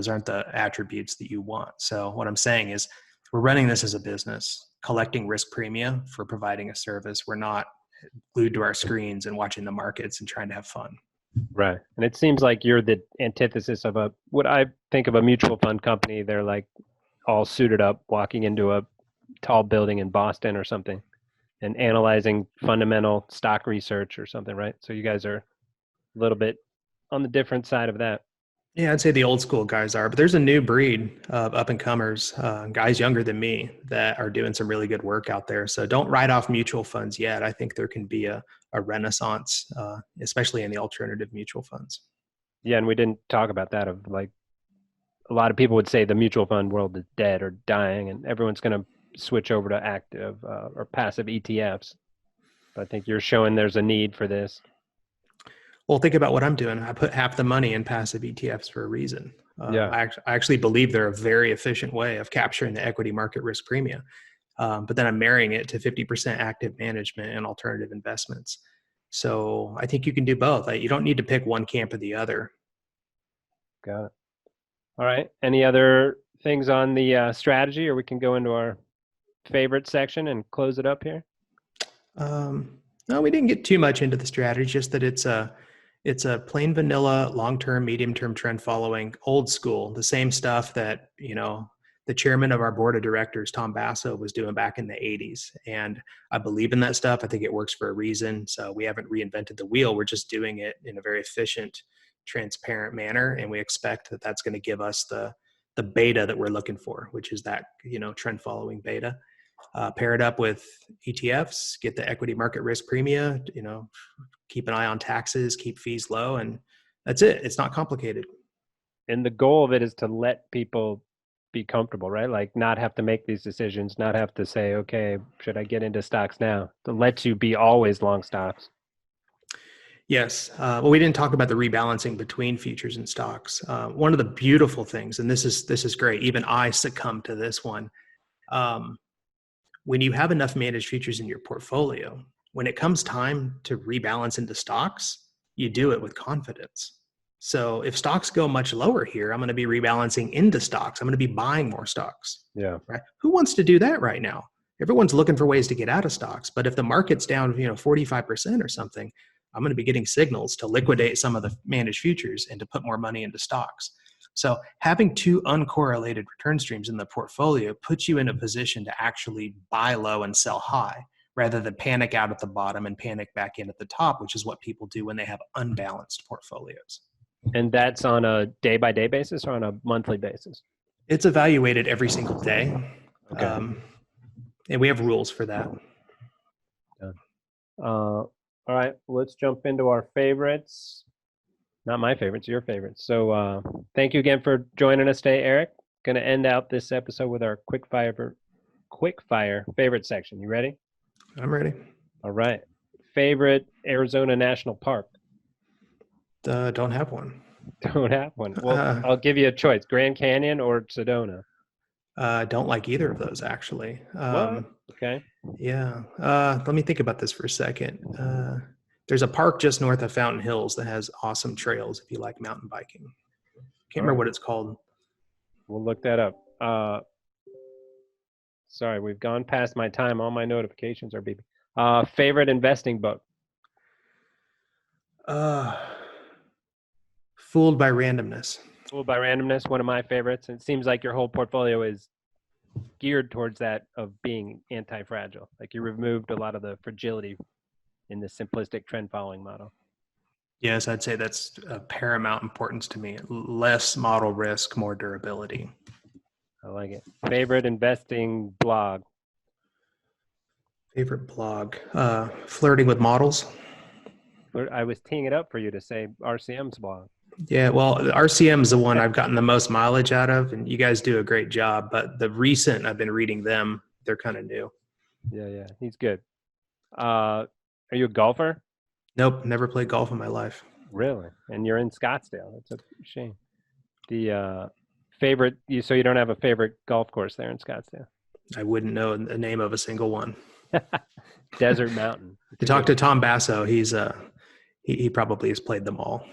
aren't the attributes that you want. So what I'm saying is, we're running this as a business, collecting risk premia for providing a service. We're not glued to our screens and watching the markets and trying to have fun. Right. And it seems like you're the antithesis of what I think of a mutual fund company. They're like all suited up, walking into a tall building in Boston or something and analyzing fundamental stock research or something, right? So you guys are a little bit on the different side of that. Yeah, I'd say the old school guys are, but there's a new breed of up and comers, guys younger than me, that are doing some really good work out there. So don't write off mutual funds yet. I think there can be a renaissance, especially in the alternative mutual funds. Yeah, and we didn't talk about that. Of like, a lot of people would say the mutual fund world is dead or dying, and everyone's going to switch over to active or passive ETFs. But I think you're showing there's a need for this. Well, think about what I'm doing. I put half the money in passive ETFs for a reason. I actually believe they're a very efficient way of capturing the equity market risk premium. But then I'm marrying it to 50% active management and alternative investments. So I think you can do both. You don't need to pick one camp or the other. Got it. All right. Any other things on the strategy, or we can go into our favorite section and close it up here? No, we didn't get too much into the strategy, just that it's a plain vanilla, long-term, medium-term trend following, old school, the same stuff that, the chairman of our board of directors, Tom Basso, was doing back in the 80s. And I believe in that stuff. I think it works for a reason. So we haven't reinvented the wheel. We're just doing it in a very efficient, transparent manner. And we expect that that's going to give us the beta that we're looking for, which is that, trend following beta. Pair it up with ETFs, get the equity market risk premia, keep an eye on taxes, keep fees low, and that's it. It's not complicated. And the goal of it is to let people be comfortable, right? Like not have to make these decisions, not have to say, okay, should I get into stocks now? It lets you be always long stocks. Yes. Well, we didn't talk about the rebalancing between futures and stocks. One of the beautiful things, and this is great. Even I succumb to this one. When you have enough managed futures in your portfolio, when it comes time to rebalance into stocks, you do it with confidence. So if stocks go much lower here, I'm going to be rebalancing into stocks. I'm going to be buying more stocks. Yeah. Right? Who wants to do that right now? Everyone's looking for ways to get out of stocks. But if the market's down, 45% or something, I'm going to be getting signals to liquidate some of the managed futures and to put more money into stocks. So having two uncorrelated return streams in the portfolio puts you in a position to actually buy low and sell high, rather than panic out at the bottom and panic back in at the top, which is what people do when they have unbalanced portfolios. And that's on a day-by-day basis or on a monthly basis? It's evaluated every single day. Okay. And we have rules for that. All right, let's jump into our favorites. Not my favorites, your favorites. So thank you again for joining us today, Eric. Going to end out this episode with our quick fire favorite section. You ready? I'm ready. All right. Favorite Arizona National Park? Don't have one. Don't have one. Well, I'll give you a choice: Grand Canyon or Sedona. Don't like either of those, actually. Okay. Yeah. Let me think about this for a second. There's a park just north of Fountain Hills that has awesome trails if you like mountain biking. Can't remember what it's called. We'll look that up. Sorry, we've gone past my time. All my notifications are beeping. Favorite investing book? Fooled by Randomness. Fooled by Randomness, one of my favorites. It seems like your whole portfolio is geared towards that of being anti-fragile. Like you removed a lot of the fragility in the simplistic trend following model. Yes, I'd say that's of paramount importance to me. Less model risk, more durability. I like it. Favorite investing blog? Favorite blog? Flirting with Models. I was teeing it up for you to say RCM's blog. Yeah, well, RCM is the one I've gotten the most mileage out of, and you guys do a great job. But the recent, I've been reading them. They're kind of new. Yeah, he's good. Are you a golfer? Nope, never played golf in my life. Really? And you're in Scottsdale. That's a shame. The favorite, so you don't have a favorite golf course there in Scottsdale? I wouldn't know the name of a single one. Desert Mountain. To talk to Tom Basso, he's he probably has played them all.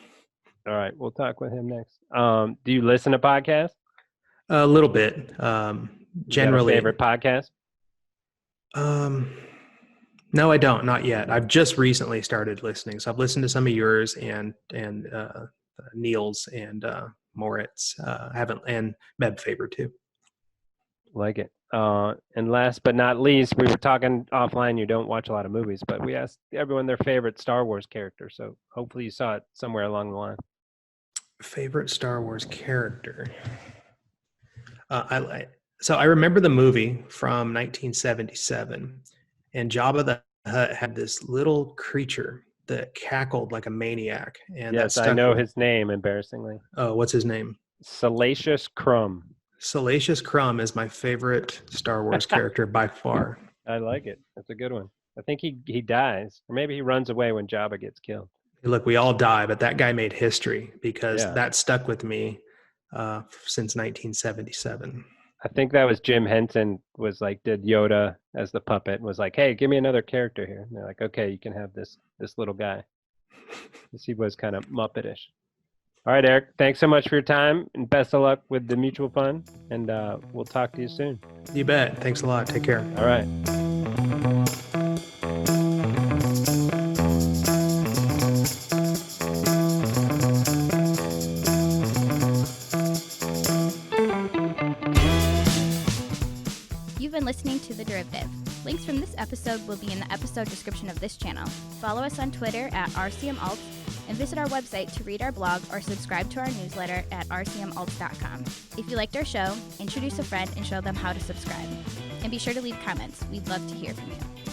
All right, we'll talk with him next. Do you listen to podcasts? A little bit. Generally, favorite podcast? No, I don't. Not yet. I've just recently started listening, so I've listened to some of yours and Neil's and Moritz. I haven't, and Meb Faber too. Like it. And last but not least, we were talking offline. You don't watch a lot of movies, but we asked everyone their favorite Star Wars character. So hopefully you saw it somewhere along the line. Favorite Star Wars character. So I remember the movie from 1977, and Jabba the Hutt had this little creature that cackled like a maniac. And yes, I know his name, embarrassingly. Oh, what's his name? Salacious Crumb. Salacious Crumb is my favorite Star Wars character by far. I like it. That's a good one. I think he dies, or maybe he runs away when Jabba gets killed. Look, we all die, but that guy made history because that stuck with me since 1977. I think that was Jim Henson was like, did Yoda as the puppet and was like, hey, give me another character here. And they're like, okay, you can have this little guy. He was kind of Muppetish. All right, Eric, thanks so much for your time and best of luck with the mutual fund. And we'll talk to you soon. You bet. Thanks a lot. Take care. All right. You've been listening to The Derivative. Links from this episode will be in the episode description of this channel. Follow us on Twitter at RCMAlts and visit our website to read our blog or subscribe to our newsletter at rcmalts.com. If you liked our show, introduce a friend and show them how to subscribe. And be sure to leave comments. We'd love to hear from you.